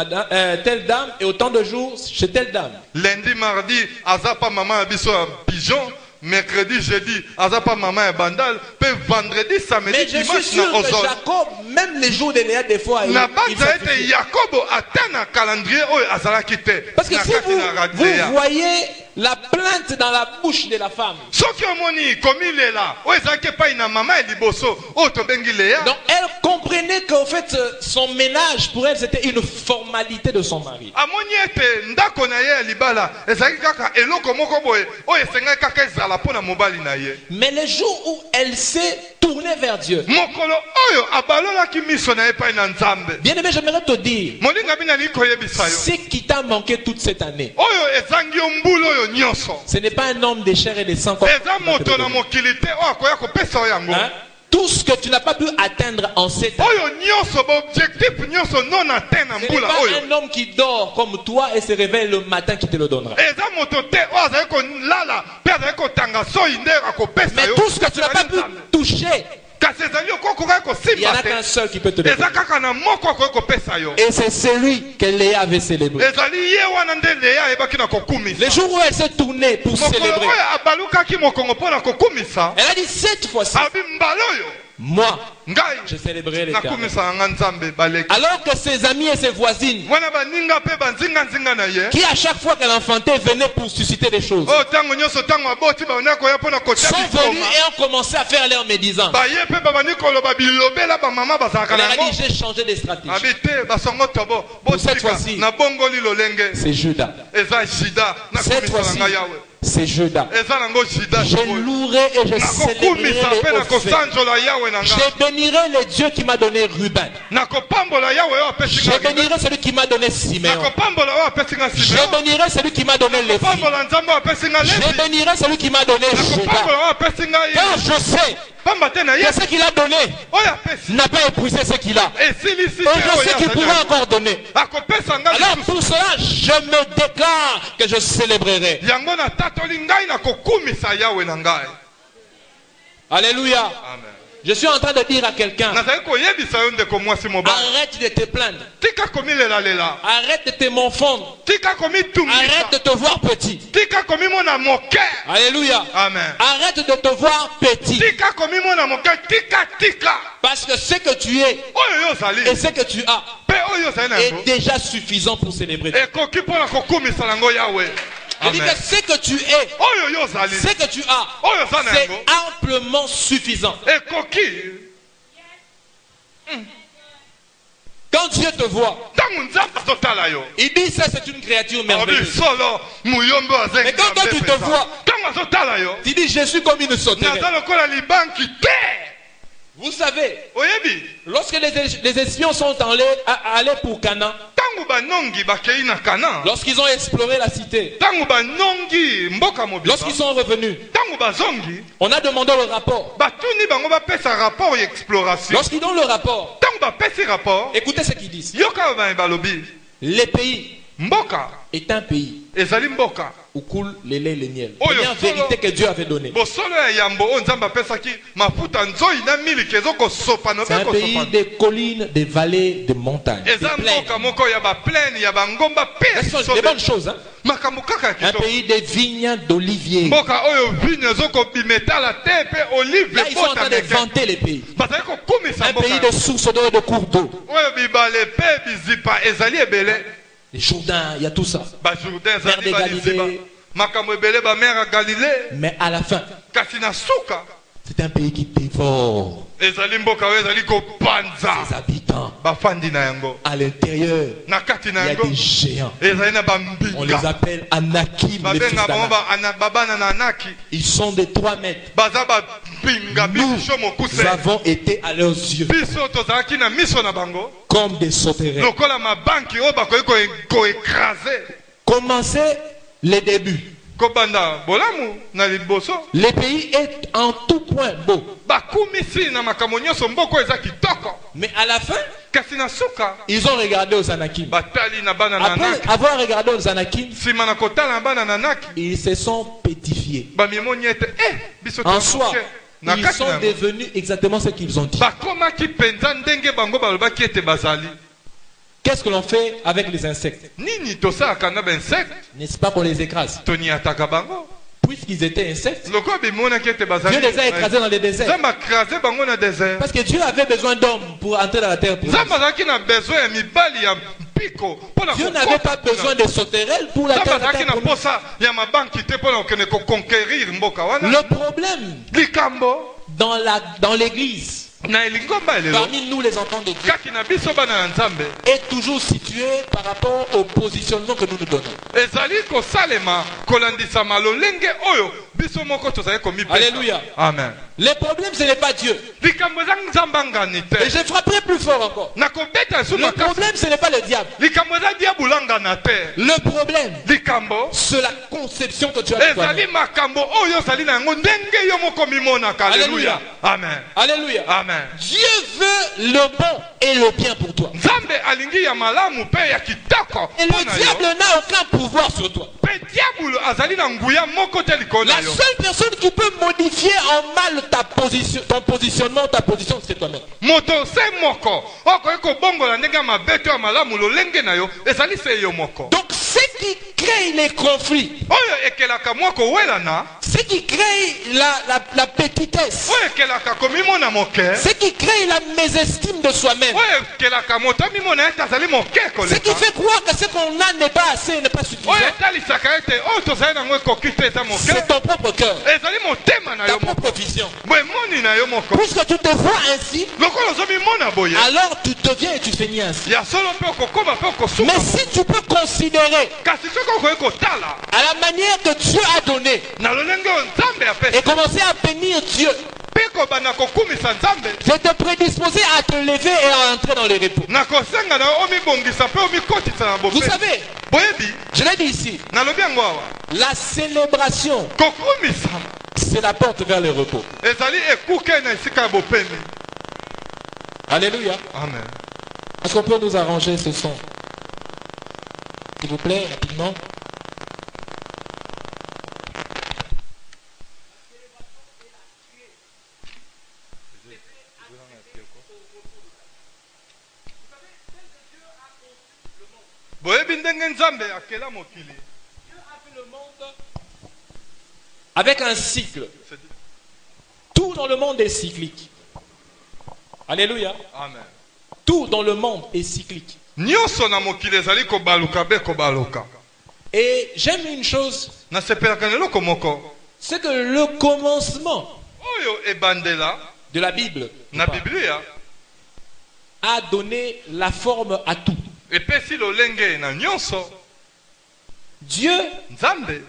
A: dame et autant de jours chez telle dame.
B: Lundi, mardi, azapa maman ya biso ya pigeon. Mercredi, jeudi, azapa maman ya bandal. Puis vendredi, samedi,
A: Mais je suis
B: dimanche
A: sûr
B: na
A: que
B: ozol.
A: Jacob, même les jours de Léa, des fois, il
B: Na base ete
A: sacrifie.
B: Yakobo ata na calendrier oyo azalaki te.
A: Parce que
B: Na
A: si
B: kati na
A: vous
B: Léa.
A: voyez la plainte dans la bouche de la femme,
B: Soki omoni komilela oyo ezalaki epai na mama ya liboso oyo tobengi Léa.
A: donc elle comprenait qu'en fait, son ménage, pour elle, c'était une formalité de son mari.
B: Amoni ete ndako na ye ya libala ezalaki kaka eloko moko boye oyo esengaki kaka ezala mpo na mobali na ye.
A: Mais les jours où elle s'est tournée vers Dieu,
B: Mokolo oyo abalolaki miso na ye epai na Nzambe.
A: bien aimé, j'aimerais te dire,
B: Moninga bino ali koyebisa yo.
A: ce qui t'a manqué toute cette année,
B: Oyo ezangi yo mbula oyo nyonso.
A: ce n'est pas un homme de chair et de sang comme
B: Eza moto na mokili te oyo akoya kopesa oyo yango.
A: hein? Tout ce que tu n'as pas pu atteindre en 7 ans.
B: Oyo nyonso baobjectif nyonso non atteint na
A: Ce n'est
B: mbula
A: pas
B: oyo.
A: un homme qui dort comme toi et se réveille le matin qui te le donnera.
B: Eza moto te oyo azali kolala mpe azali kotanga soi nde akopesa
A: Mais
B: yo.
A: tout ce que tu n'as pas pu toucher,
B: kasi ezali okokoka
A: il y en
B: kosimba
A: a
B: te.
A: qu'un seul qui peut te le
B: Eza
A: donner.
B: kaka na moko akoki kopesa yo.
A: Et c'est celui que Léa avait célébré.
B: Ezali ye wana nde Léa ayebaki na kokumisa.
A: Les jours où elle s'est tournée pour
B: Mokolo
A: célébrer,
B: oyo abalukaki mokongo mpo na kokumisa.
A: elle a dit cette fois-ci,
B: Abi mbala oyo
A: moi,
B: ngai
A: je célébrerai l'éternel.
B: nakumisaka nga Nzambe baleki.
A: Alors que ses amis et ses voisines,
B: Wana baninga mpe banzinga na ye.
A: qui à chaque fois qu'elle enfantait venaient pour susciter des choses,
B: Oyo ntango nyonso ntango aboti baona koya mpo na kotia
A: sont venus
B: bikoma.
A: et ont commencé à faire leur médisant.
B: Baye mpe babandi koloba bilobela bamama bazalaka
A: Elle
B: na
A: a
B: yango.
A: dit, j'ai changé de stratégie.
B: Abi te basongo tobo
A: cette
B: botika
A: fois-ci,
B: na bongoli lolenge.
A: C'est Judas.
B: Eza shida
A: Cette
B: nakumisaka
A: fois-ci,
B: nga yawe.
A: c'est Judas.
B: Eza nango shida
A: Je louerai et je célébrerai
B: nakokumisa mpe
A: les
B: na
A: hauts faits.
B: kosanzola yawe na nga.
A: Je bénirai le Dieu qui m'a donné Ruben.
B: Nakopambola yawe oyo apesi
A: Je
B: nga
A: bénirai celui qui m'a donné Siméon.
B: nakopambola oyo apesi nga
A: Je
B: Simeon.
A: bénirai celui qui m'a donné Lévi.
B: nakopambola nzambe oyo apesi nga
A: Je
B: Levi.
A: bénirai celui qui m'a donné Judas.
B: nakopambola oyo apesi nga
A: Car
B: ye.
A: je sais
B: pamba te na ye
A: que ce qu'il a donné
B: oyo apesi
A: n'a pas épuisé ce qu'il a.
B: esilisi
A: Et
B: te
A: je sais
B: oyo
A: qu'il
B: azali
A: pourra
B: yango.
A: encore donner.
B: akopesa nga
A: Alors
B: lisusu.
A: pour cela, je me déclare que je célébrerai.
B: yango natatoli ngai nakokumisa yawe na ngai.
A: Alléluia.
B: Amen.
A: Je suis en train de dire à quelqu'un,
B: nazali koyebisa yo ndeko mwasi mobali.
A: arrête de te plaindre.
B: tika komilelalela.
A: Arrête de te morfondre.
B: tika komitungisa.
A: Arrête de te voir petit.
B: tika komimona moke.
A: Alléluia.
B: Amen.
A: Arrête de te voir petit.
B: tika komimona moke tika.
A: Parce que ce que tu es
B: oyo yo ozali
A: et ce que tu as
B: mpe oyo ozali na
A: est
B: yango
A: déjà suffisant pour célébrer.
B: ekoki mpo na kokumisa nango yawe.
A: Je dis
B: Amen.
A: que ce que tu es,
B: oyo yo ozali
A: ce que tu as,
B: oyo oza na
A: c'est
B: yango
A: amplement suffisant.
B: ekoki
A: Quand Dieu te voit,
B: ntango nzambe azotala yo
A: il dit ça c'est une créature
B: obi
A: merveilleuse.
B: solo muyombe oyo aza
A: Mais quand toi, tu te vois,
B: ntango azotala yo
A: Tu dis je suis comme une sauterelle.
B: naza lokola libanki te.
A: Vous savez,
B: oyebi
A: lorsque les espions sont allés pour Canaan,
B: ntango banongi bakei na Kana,
A: lorsqu'ils ont exploré la cité,
B: ntango banongi mboka mobimba,
A: lorsqu'ils sont revenus,
B: ntango bazongi
A: on a demandé le rapport.
B: batuni bango bapesa rapport ya exploration.
A: Lorsqu'ils donnent le rapport,
B: ntango bapesi rapport
A: écoutez ce qu'ils disent.
B: yoka bana balobi
A: Les pays
B: Mboka
A: est un pays
B: ezali mboka
A: où coule le lait et le miel.
B: Oh,
A: Première vérité que Dieu avait donnée.
B: bosolo ya yambo oyo nzambe apesaki mafuta nzoi na miliki ezokosopana
A: C'est un pays des collines, des vallées, des montagnes. Des
B: eza
A: plaines.
B: mboka moko ya baplaine ya bangomba pe
A: Ce sont des bonnes choses. Hein?
B: makambo kaka ya
A: Un
B: kitoko
A: pays des vignes d'oliviers.
B: mboka oyo vigne ezokobimetala te mpe olive
A: Là, ils sont en train de
B: ebotameke
A: vanter les pays.
B: bazali kokumisa
A: Un pays
B: mboka
A: de sources d'eau et de cours d'eau.
B: oyo bibale mpe bizipa ezali ebele
A: Les Jourdains, il y a tout ça.
B: bajourdain
A: Mer
B: ezali
A: de
B: baliziba
A: Galilée.
B: makambo ebele bamere ya galilée
A: Mais à la fin,
B: kasi na suka
A: c'est un pays qui dévore
B: ezali mboka oyo ezali kopanza
A: ses habitants.
B: bafandi na yango
A: À l'intérieur,
B: na kati
A: il
B: na
A: y a
B: yango
A: des géants.
B: ezali na
A: On les
B: bambinga
A: appelle Anakim, les fils
B: babenga bango
A: d'Anak.
B: babana na anaki
A: Ils sont de 3 mètres.
B: baza bambinga
A: Nous
B: biso mokuse
A: avons été à leurs yeux
B: biso tozalaki na miso na bango
A: comme des sauterelles.
B: lokola mabanki oyo bakoki koekrase
A: Commencez les débuts.
B: kobanda bolamu na liboso
A: Le pays est en tout point beau.
B: bakumisi na makambo nyonso mboka eza kitoko
A: Mais à la fin,
B: kasi na suka
A: ils ont regardé aux Anakim.
B: batali na bana na
A: Après
B: anaki
A: avoir regardé aux Anakim,
B: nsima na kotala na bana na anaki
A: ils se sont pétrifiés.
B: bamimoni ete biso
A: En soi,
B: tomoke na
A: ils
B: kati
A: sont
B: na yango
A: devenus exactement ce qu'ils ont dit.
B: bakomaki mpenza ndenge bango balobaki ete bazali
A: Qu'est-ce que l'on fait avec les insectes?
B: nini tosalaka na bainsecte
A: N'est-ce pas qu'on les écrase?
B: toniataka bango
A: Puisqu'ils étaient insectes,
B: lokola bimonaki ete bazali
A: Dieu les a écrasés dans les déserts.
B: nzambe akrase bango na désert
A: Parce que Dieu avait besoin d'hommes pour entrer dans la terre. Pour
B: nzambe azalaki na besoin ya mibali ya mpiko mpona
A: Dieu n'avait pas besoin de sauterelles pour la
B: nzambe
A: terre.
B: azalaki na
A: promise.
B: posa ya mabanki te mpona kokende koconquérir mboka wana
A: Le problème
B: likambo
A: dans l'église,
B: na elingomba elelo
A: parmi nous les enfants de Dieu,
B: kaki na biso bana na nzambe
A: est toujours situé par rapport au positionnement que nous nous donnons.
B: ezali kosalema kolandisama lolenge oyo biso moko tozali komipesa
A: Alléluia.
B: amen
A: Le problème, ce n'est pas Dieu.
B: likambo eza nzambe angani
A: Et
B: te
A: je frapperai plus fort encore.
B: nakobeta esu
A: Le
B: makasi
A: problème, ce n'est pas le diable.
B: likambo eza diabulu angana te
A: Le problème,
B: likambo
A: c'est la conception que tu as de toi-même.
B: ezali makambo oyo ozali na yango ndenge yo moko mimonaka
A: Alléluia.
B: alleluya amen
A: Alléluia.
B: amen
A: Dieu veut le bon et le bien pour toi.
B: nzambe alingi ya malamu mpe ya kitoko
A: Et
B: mpo
A: le
B: na
A: diable
B: yo
A: n'a aucun pouvoir sur toi.
B: mpe diabulu azali na nguya moko te likolo
A: La
B: na yo
A: seule personne qui peut modifier en mal ta position, ton positionnement, ta position, c'est toi-même.
B: moto se moko okoki kobongola ndenge ya mabe to ya malamu lolenge na yo ezali se yo moko
A: Donc, ce qui crée les conflits,
B: oyo ekelaka mwa kowelana
A: ce qui crée la petitesse,
B: oyo ekelaka komimona moke
A: ce qui crée la mésestime de soi-même,
B: oyo ekelaka moto amimona ete azali moke
A: ce qui
B: koleka
A: fait croire que ce qu'on a n'est pas assez, n'est pas suffisant,
B: oyo etalisaka ete oyo tozali nango ekoki te eza moke
A: c'est ton propre cœur,
B: ezali motema na
A: ta
B: yo moko
A: propre vision.
B: boemoni na yo moko
A: Puisque tu te vois ainsi,
B: lokola ozomimona boye
A: alors tu deviens et tu finis ainsi.
B: ya solo mpe okokoma mpe okosuka
A: Mais si tu peux considérer
B: kasi soki okoki kotala
A: à la manière que Dieu a donné
B: na lolenge oyo nzambe
A: et
B: apesa
A: commencer à bénir Dieu,
B: mpe kobanda kokumisa nzambe
A: c'est te prédisposer à te lever et à entrer dans le repos.
B: na kosenga na yo omibongisa mpe omikotisa na
A: Vous
B: bope
A: savez,
B: boyebi
A: je l'ai dit ici,
B: nalobi yango awa
A: la célébration,
B: kokumisama
A: c'est la porte vers le repos.
B: ezali ekuke na esika ya bopemi
A: Alléluia.
B: amen
A: Est-ce qu'on peut nous arranger ce son? S'il vous plaît, rapidement.
B: boyebi ndenge nzambe akela mokili
A: Avec un cycle. Tout dans le monde est cyclique. Alléluia.
B: amen
A: Tout dans le monde est cyclique.
B: nyonso na mokili ezali kobaluka be kobaluka
A: Et j'aime une chose,
B: nasepelaka na eloko moko
A: c'est que le commencement
B: oyo ebandela
A: de la Bible
B: na biblia
A: a donné la forme à tout.
B: epesi lolenge na nyonso
A: Dieu
B: nzambe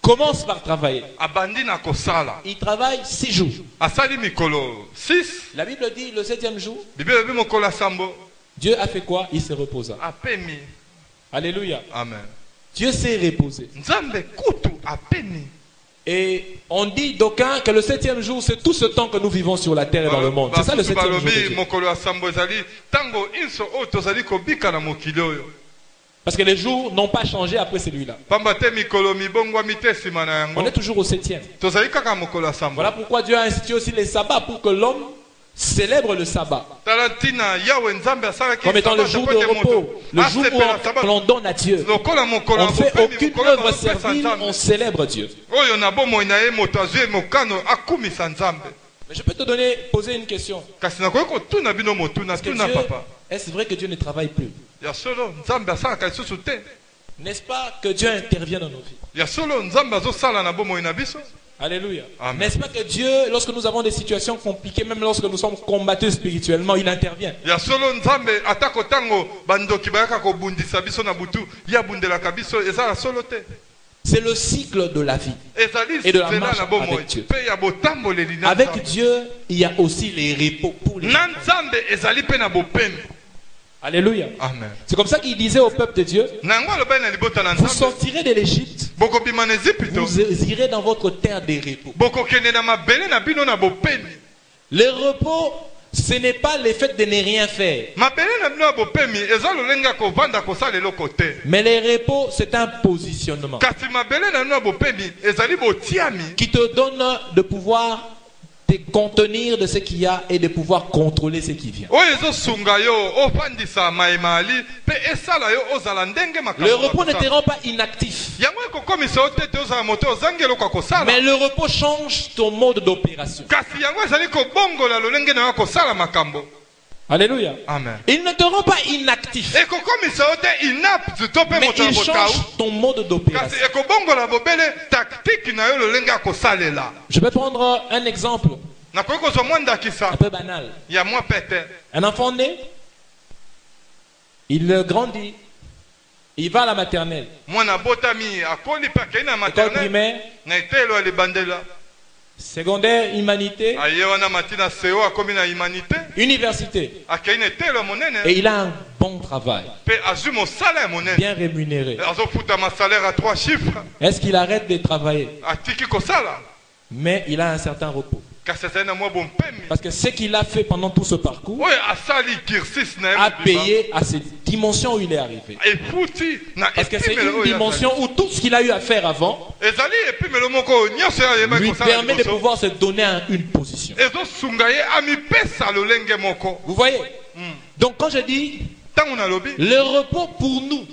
A: commence par travailler.
B: abandi na kosala
A: Il travaille 6 jours.
B: asali mikolo 6
A: La Bible dit le 7e jour,
B: biblia elobi mokolo ya sambo
A: Dieu a fait quoi? Il se reposa.
B: apemi
A: Alléluia.
B: amen
A: Dieu s'est reposé.
B: nzambe kutu apemi
A: Et on dit d'aucuns que le 7e jour, c'est tout ce temps que nous vivons sur la terre et dans le monde. C'est ça le 7e jour de
B: balobi
A: Dieu.
B: mokolo ya sambo ezali ntango nyonso oyo tozali kobika na mokili oyo
A: Parce que les jours n'ont pas changé après celui-là. On est toujours au 7e. Voilà pourquoi Dieu a institué aussi les sabbats pour que l'homme célèbre le sabbat comme étant le jour de repos, le jour où l'on donne à Dieu. On ne fait aucune œuvre servile, on célèbre Dieu. Mais je peux te poser une question. Est-ce vrai que Dieu ne travaille plus? N'est-ce pas que Dieu intervient dans nos vies? Alléluia. N'est-ce pas que Dieu, lorsque nous avons des situations compliquées, même lorsque nous sommes combattus spirituellement, il intervient? C'est le cycle de la vie et de la marche avec Dieu. Avec Dieu, il y a aussi les repos pour les hommes. Alléluia. C'est comme ça qu'il disait au peuple de Dieu: vous sortirez de l'Égypte, vous irez dans votre terre des repos. Le repos, ce n'est pas le fait de ne rien faire. Mais le repos, c'est un positionnement qui te donne de pouvoir te contenir de ce qu'il y a et de pouvoir contrôler ce qui vient. Le repos ne te rend pas inactif. Mais le repos change ton mode d'opération. Alléluia.
B: Amen.
A: Il ne te rend pas inactif. Mais il change ton mode d'opération. Je vais prendre un exemple un peu banal. Un enfant né, il grandit, il va à la maternelle, école primaire, secondaire, humanité, université. Et il a un bon travail, bien rémunéré. Est-ce qu'il arrête de travailler? Mais il a un certain repos. Parce que ce qu'il a fait pendant tout ce parcours a payé à cette dimension où il est arrivé. Parce que c'est une dimension où tout ce qu'il a eu à faire avant lui permet de pouvoir se donner une position. Vous voyez? Donc quand je dis le repos pour nous,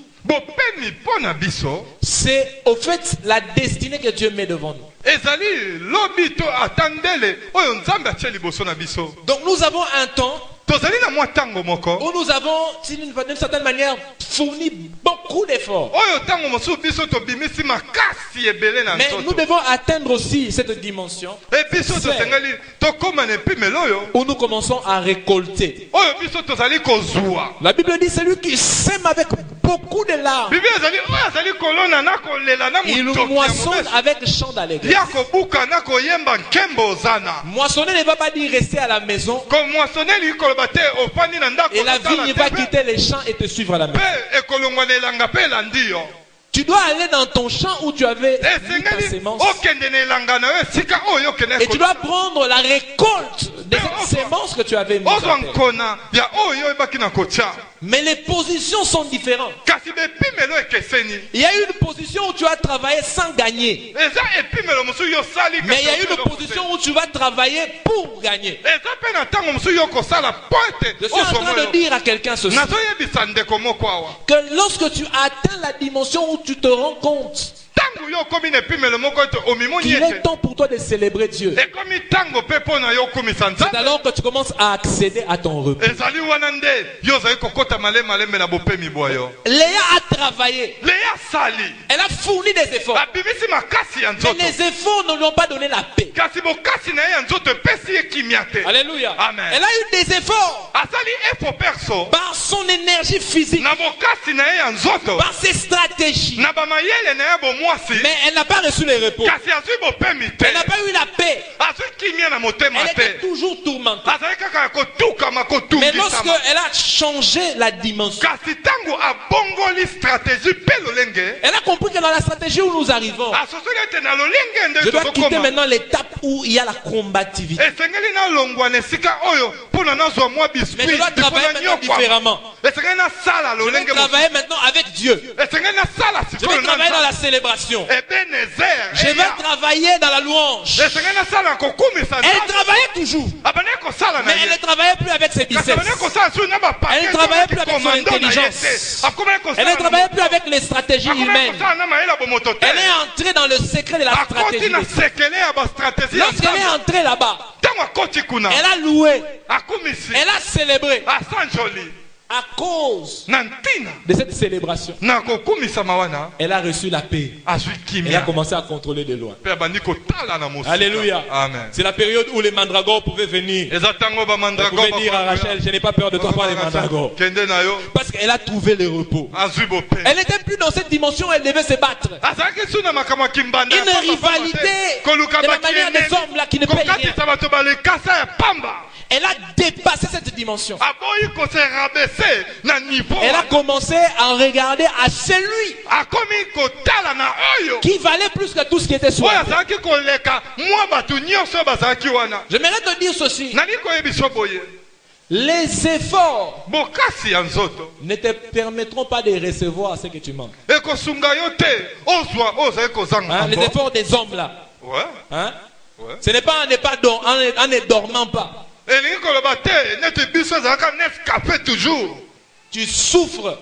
A: c'est au fait la destinée que Dieu met devant nous. Donc nous avons un temps où nous avons, d'une certaine manière, fourni beaucoup d'efforts. Mais nous devons atteindre aussi cette dimension où nous commençons à récolter. La Bible dit: celui qui sème avec beaucoup de larmes, il moissonne avec chant d'allégresse. Moissonner ne va pas dire rester à la maison. Et la vigne va quitter les champs et te suivre à la maison. Tu dois aller dans ton champ où tu avais mis ta sémence. Et tu dois prendre la récolte de cette sémence que tu avais mise à terre. Mais les positions sont différentes. Il y a une position où tu as travaillé sans gagner. Mais il y a une position où tu vas travailler pour gagner. Je suis en train de dire à quelqu'un ceci, que lorsque tu atteins la dimension où tu te rends compte qu'il est temps pour toi de célébrer Dieu, c'est alors que tu commences à accéder à ton repos. Léa a travaillé. Elle a fourni des efforts. Mais les efforts ne lui ont pas donné la paix. Alléluia.
B: Amen.
A: Elle a eu des efforts par son énergie physique, par ses stratégies. Mais elle n'a pas reçu les repos. Elle n'a pas eu la paix. Elle était toujours tourmentée. Mais lorsqu'elle a changé la dimension, elle a compris que dans la stratégie où nous arrivons, je dois quitter maintenant l'étape où il y a la combativité. Mais je dois travailler maintenant différemment. Je vais travailler maintenant avec Dieu. Je vais travailler dans la célébration. Je vais travailler dans la louange. Elle travaillait toujours. Mais elle ne travaillait plus avec ses biceps. Elle ne travaillait plus avec son intelligence. Elle ne travaillait plus avec les stratégies humaines. Elle est entrée dans le secret de la stratégie. Lorsqu'elle est entrée là-bas, elle a loué. Elle a célébré. À cause de cette célébration, elle a reçu la paix. Elle a commencé à contrôler de loin. Alléluia. C'est la période où les mandragores pouvaient venir. Elle pouvait dire à Rachel, je n'ai pas peur de toi par les mandragores. Parce qu'elle a trouvé le repos. Elle n'était plus dans cette dimension où elle devait se battre. Une rivalité de la manière des hommes là qui ne payent rien. Elle a dépassé cette dimension. Elle a commencé à regarder à celui qui valait plus que tout ce qui était sur elle. J'aimerais te dire ceci. Les efforts ne te permettront pas de recevoir ce que tu manques. Hein, les efforts des hommes là. Hein? Ce n'est pas en ne dormant pas. Tu souffres.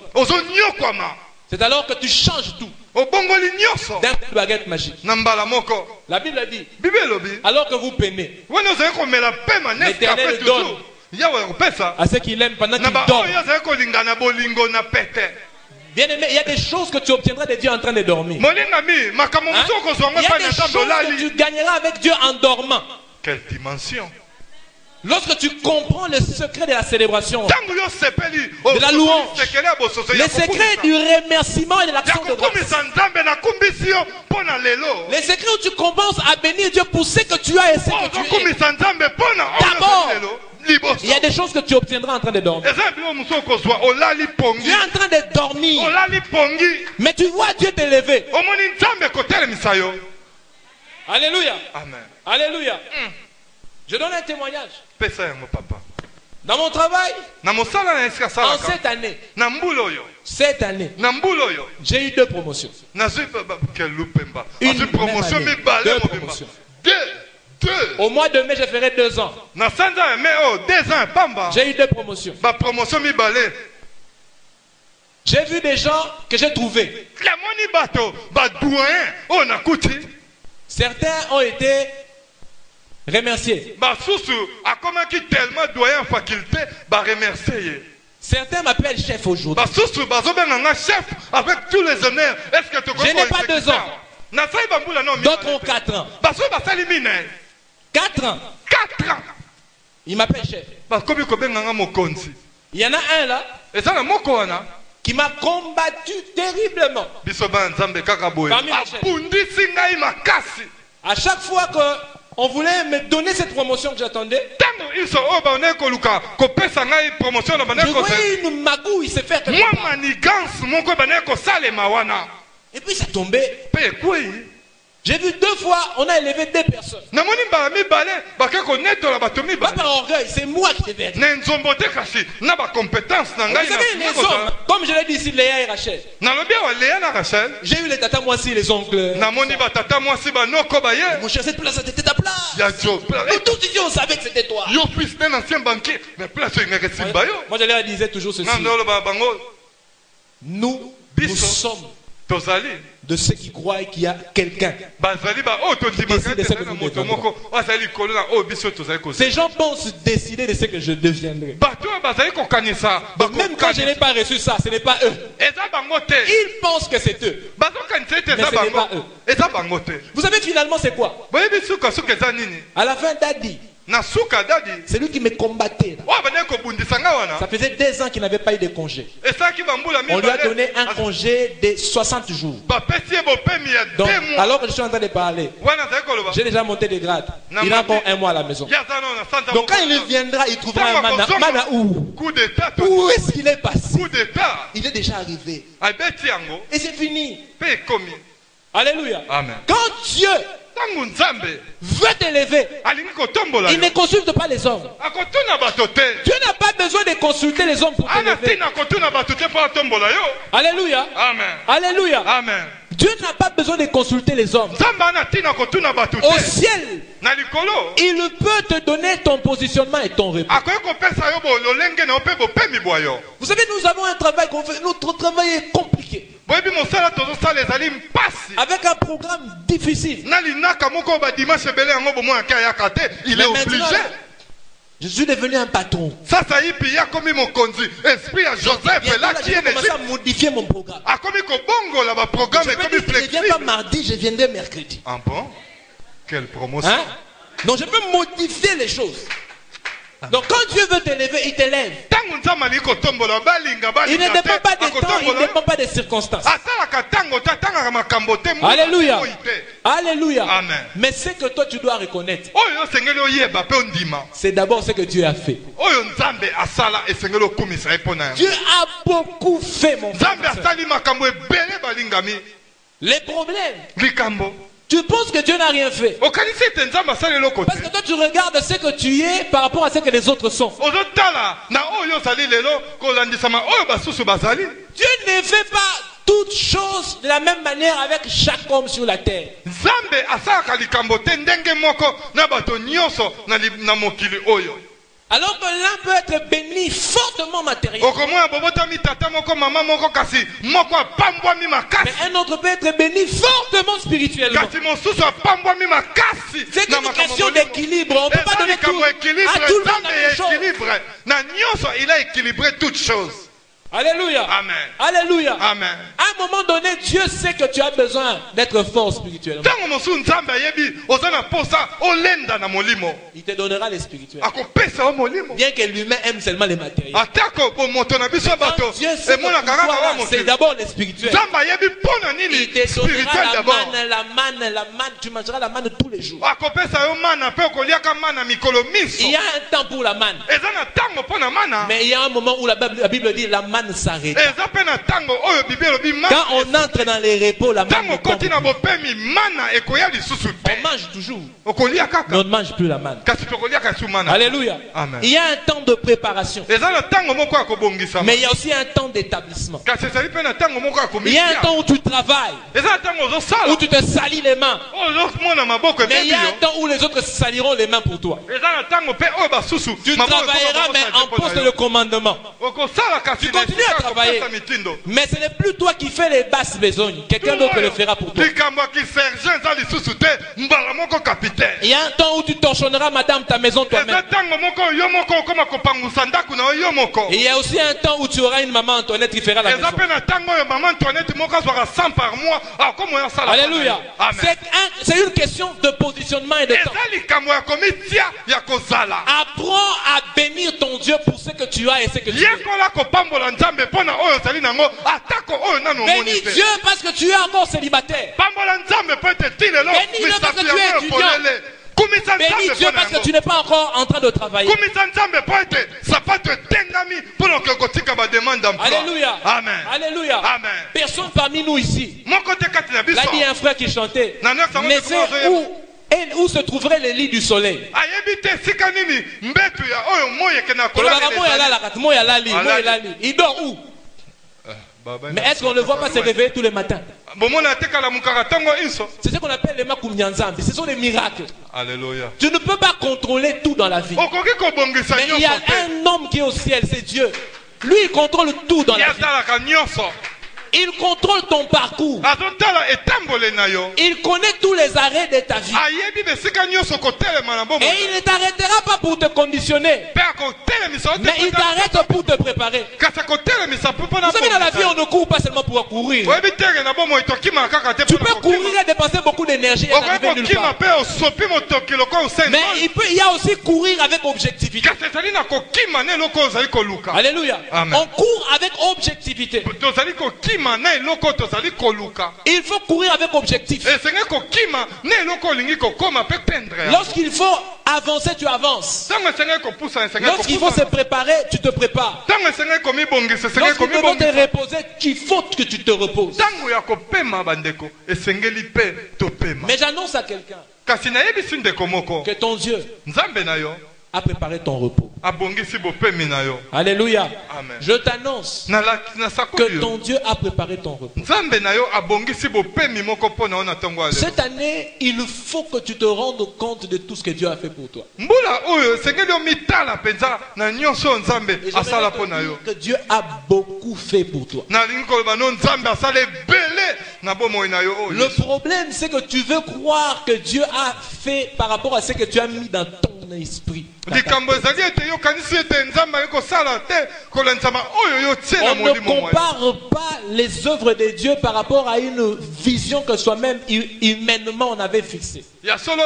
A: C'est alors que tu changes tout d'un baguette magique. La Bible dit, alors que vous peinez, l'Éternel donne à ceux qui l'aiment pendant qu'ils dorment. Bien aimé, il y a des choses que tu obtiendras de Dieu en train de dormir. Hein? Il y a des choses que tu gagneras avec Dieu en dormant.
B: Quelle dimension?
A: Lorsque tu comprends le secret de la célébration, de la louange, le secret du remerciement et de l'action de grâce, le secret où tu commences à bénir Dieu pour ce que tu as et ce que tu es. D'abord, il y a des choses que tu obtiendras en train de dormir. Tu es en train de dormir, mais tu vois Dieu t'élever. Alléluia.
B: Amen.
A: Alléluia. Je donne un témoignage. Dans mon travail, en cette année, j'ai eu 2 promotions. Une promotion, deux promotions. Au mois de mai, je ferai 2 ans. J'ai eu 2 promotions. J'ai vu des gens que j'ai trouvés. Certains ont été remerciés. Certains m'appellent chef aujourd'hui. Je n'ai pas 2 ans. D'autres ont 4 ans. 4 ans. Il m'appelle chef. Il y en a un là qui m'a combattu terriblement. Parmi les chefs. À chaque fois qu'on voulait me donner cette promotion que j'attendais, je voyais une magouille se faire quelque part. Et puis ça tombait. J'ai vu 2 fois, on a élevé 2 personnes. Pas par orgueil, c'est moi qui devais être. Vous savez, les hommes, comme je l'ai dit ici, Léa et Rachel. J'ai eu les tatas moi aussi, les oncles. Mon cher, cette place, c'était ta place. Nous tous ici, on savait que c'était toi. Moi, je leur disais toujours ceci. Nous sommes de ceux qui croient qu'il y a quelqu'un. Ces gens pensent décider de ce que je deviendrai. Donc même quand je n'ai pas reçu ça, ce n'est pas eux. Ils pensent que c'est eux. Mais ce n'est pas eux. Vous savez finalement c'est quoi? À la fin d'Adi, c'est lui qui me combattait là. Ça faisait 2 ans qu'il n'avait pas eu de congé. On lui a donné un congé de 60 jours. Donc, alors que je suis en train de parler, j'ai déjà monté des grades. Il a encore 1 mois à la maison. Donc quand il viendra, il trouvera un mana où? Où est-ce qu'il est passé? Il est déjà arrivé. Et c'est fini. Alléluia.
B: Amen.
A: Quand Dieu
B: Tangu Nzambe
A: veut t'élever,
B: alingi kotombola
A: il ne consulte pas les hommes.
B: akotuna bato te.
A: Dieu n'a pas besoin de consulter les hommes pour
B: Ana
A: t'élever.
B: tina kotuna bato te po atombola yo.
A: Alléluia.
B: Amen.
A: Alléluia.
B: Amen.
A: Dieu n'a pas besoin de consulter les hommes.
B: Nzambe ana tina kotuna bato
A: Au
B: te.
A: ciel,
B: Na likolo
A: il peut te donner ton positionnement et ton repos.
B: akoki kopesa yo bololenge na yo mpe bopemi bwa yo.
A: Vous savez, nous avons un travail qu'on fait. Notre travail est compliqué.
B: Boyebi mosala tozosala ezali mpasi.
A: Avec un programme difficile.
B: Na linaka moko badimashe ebele yango bomoi ake ayaka te. Il est obligé.
A: Je suis devenu un patron.
B: Sasa hivi ya komi mokonzi. Esprit ya Joseph
A: Bientôt,
B: là
A: là,
B: qui
A: je
B: est
A: vais commencer à
B: Égypte.
A: modifier mon programme.
B: Akomi kobongola ba programme
A: Je
B: ekomi
A: peux dire que je ne viens pas
B: flexible.
A: mardi, je viendrai mercredi.
B: Ah bon? Quelle promotion.
A: Hein? Donc je peux modifier les choses. Donc quand Dieu veut t'élever, il t'élève.
B: Tangu Nzambe ali kotombola balinga
A: Il ne
B: balinga
A: dépend pas des
B: te.
A: temps, il ne dépend pas des circonstances.
B: Atalaka tango te atangaka makambo te.
A: Alléluia.
B: Moi te.
A: Alléluia.
B: Amen.
A: Mais ce que toi tu dois reconnaître,
B: Oyo osengeli oyeba mpe ondima.
A: c'est d'abord ce que Dieu a fait.
B: Oyo Nzambe asala esengeli okumisa ye mpona yango.
A: Dieu a beaucoup fait, mon frère.
B: Nzambe asali makambo ebele balingami.
A: Les problèmes.
B: Likambo.
A: Tu penses que Dieu n'a rien fait.
B: Okanisi ete Nzambe asali eloko te.
A: Parce que toi tu regardes ce que tu es par rapport à ce que les autres sont.
B: Ozotala na oyo ozali lelo kolandisama oyo basusu bazali.
A: Dieu ne fait pas toutes choses de la même manière avec chaque homme sur la terre.
B: Nzambe asalaka likambo te ndenge moko na bato nyonso na mokili oyo.
A: Alors que l'un peut être béni fortement matériellement.
B: Okomona bobotami tata moko mama moko kasi moko apambwami makasi.
A: Mais un autre peut être béni fortement spirituellement.
B: Kasi mosusu apambwami makasi.
A: C'est une question d'équilibre. On ne peut pas donner tout à tout le monde la même chose.
B: équilibre. Na nyonso il a équilibré toutes choses.
A: Alléluia.
B: Amen.
A: Alléluia.
B: Amen.
A: À un moment donné, Dieu sait que tu as besoin d'être fort spirituellement.
B: Tango mosu Nzambe ayebi ozana posa olenda na molimo.
A: Il te donnera les spirituels.
B: Akopesa o molimo.
A: Bien que l'humain aime seulement les matériels.
B: Atako bo moto na biso bato.
A: Quand Dieu sait que pour toi, c'est d'abord les spirituels.
B: Nzambe ayebi pona nini
A: Il te
B: spirituel
A: donnera
B: d'abord.
A: la manne. Tu mangeras la manne tous les jours.
B: Akopesa yo mana pe okoliaka mana mikolo miso.
A: Il y a un temps pour la manne.
B: Ezana tango pona mana.
A: Mais il y a un moment où la Bible dit la manne s'arrête. Quand on entre dans les repos, la manne ne tombe plus. On mange toujours. Mais on ne mange plus la manne. Alléluia.
B: Amen.
A: Il y a un temps de préparation. Mais il y a aussi un temps d'établissement. Il y a un temps où tu travailles, où tu te salis les mains. Mais il y a un temps où les autres saliront les mains pour toi. Tu travailleras mais en poste de commandement. Tu continues à travailler. Mais ce n'est plus toi qui fais les basses besognes. Quelqu'un d'autre le fera pour toi. Il y a un temps où tu torchonneras madame ta maison toi-même. Et il y a aussi un temps où tu auras une maman Antoinette qui fera la maison. Alléluia. C'est une question de positionnement et de temps. Apprends à bénir ton Dieu pour ce que tu as et ce que tu es. Bénis Dieu parce que tu es encore célibataire. Bénis-le parce que tu es étudiant. Bénis Dieu parce que tu n'es pas encore en train de travailler. Alléluia.
B: Amen.
A: Alléluia.
B: Amen.
A: Personne parmi nous ici. Là, il y a un frère qui chantait. Mais c'est où se trouverait le lit du soleil? Il dort où? Mais est-ce qu'on ne le voit pas se réveiller tous les matins? C'est ce qu'on appelle les makumnyanzambi. Ce sont des miracles.
B: Alléluia.
A: Tu ne peux pas contrôler tout dans la vie. Mais il y a un homme qui est au ciel, c'est Dieu. Lui, il contrôle tout dans la vie. Il contrôle ton parcours. Il connaît tous les arrêts de ta vie. Et il ne t'arrêtera pas pour te conditionner. Mais il t'arrête pour te préparer. Vous savez, dans la vie, on ne court pas seulement pour courir. Tu peux courir et dépenser beaucoup d'énergie et n'arriver nulle part. Mais il y a aussi courir avec objectivité. Alléluia.
B: Amen.
A: On court avec objectivité.
B: kokima na eloko tozali koluka.
A: Il faut courir avec objectif.
B: Esenge kokima na eloko olingi kokoma pe tendre.
A: Lorsqu'il faut avancer, tu avances.
B: Tango esenge kopusa esenge kopusa.
A: Lorsqu'il faut se préparer, tu te prépares.
B: Tango esenge komi bongisa esenge
A: Lorsqu'il
B: komi
A: faut te
B: bongisa.
A: reposer, il faut que tu te reposes.
B: Tango ya kopema bandeko esengeli pe topema.
A: Mais j'annonce à quelqu'un
B: Kasi nayebisi ndeko moko
A: que ton Dieu
B: Nzambe na yo
A: a préparé ton repos.
B: abongisi bopemi na yo.
A: Alléluia.
B: Amen.
A: Je t'annonce
B: Na
A: que
B: sakoli
A: ton Dieu a préparé ton repos.
B: Nzambe na yo abongisi bopemi moko pona ona tongo ale.
A: Cette année, il faut que tu te rendes compte de tout ce que Dieu a fait pour toi.
B: Mbula oyo esengeli yo mitala penza na nyonso Nzambe
A: Et
B: asala
A: j'aimerais
B: pona
A: te
B: yo.
A: dire que Dieu a beaucoup fait pour toi.
B: Nalingi koloba no Nzambe asala ebele na bomoi na yo oyo.
A: Le problème, c'est que tu veux croire que Dieu a fait par rapport à ce que tu as mis dans ton esprit.
B: Likambo ezali ete yo kanisi ete Nzambe ekosala te kolensama oyo yo tie na
A: On ne
B: molimo moi.
A: compare pas les œuvres de Dieu par rapport à une vision que soi-même humainement on avait fixée.
B: Ya solo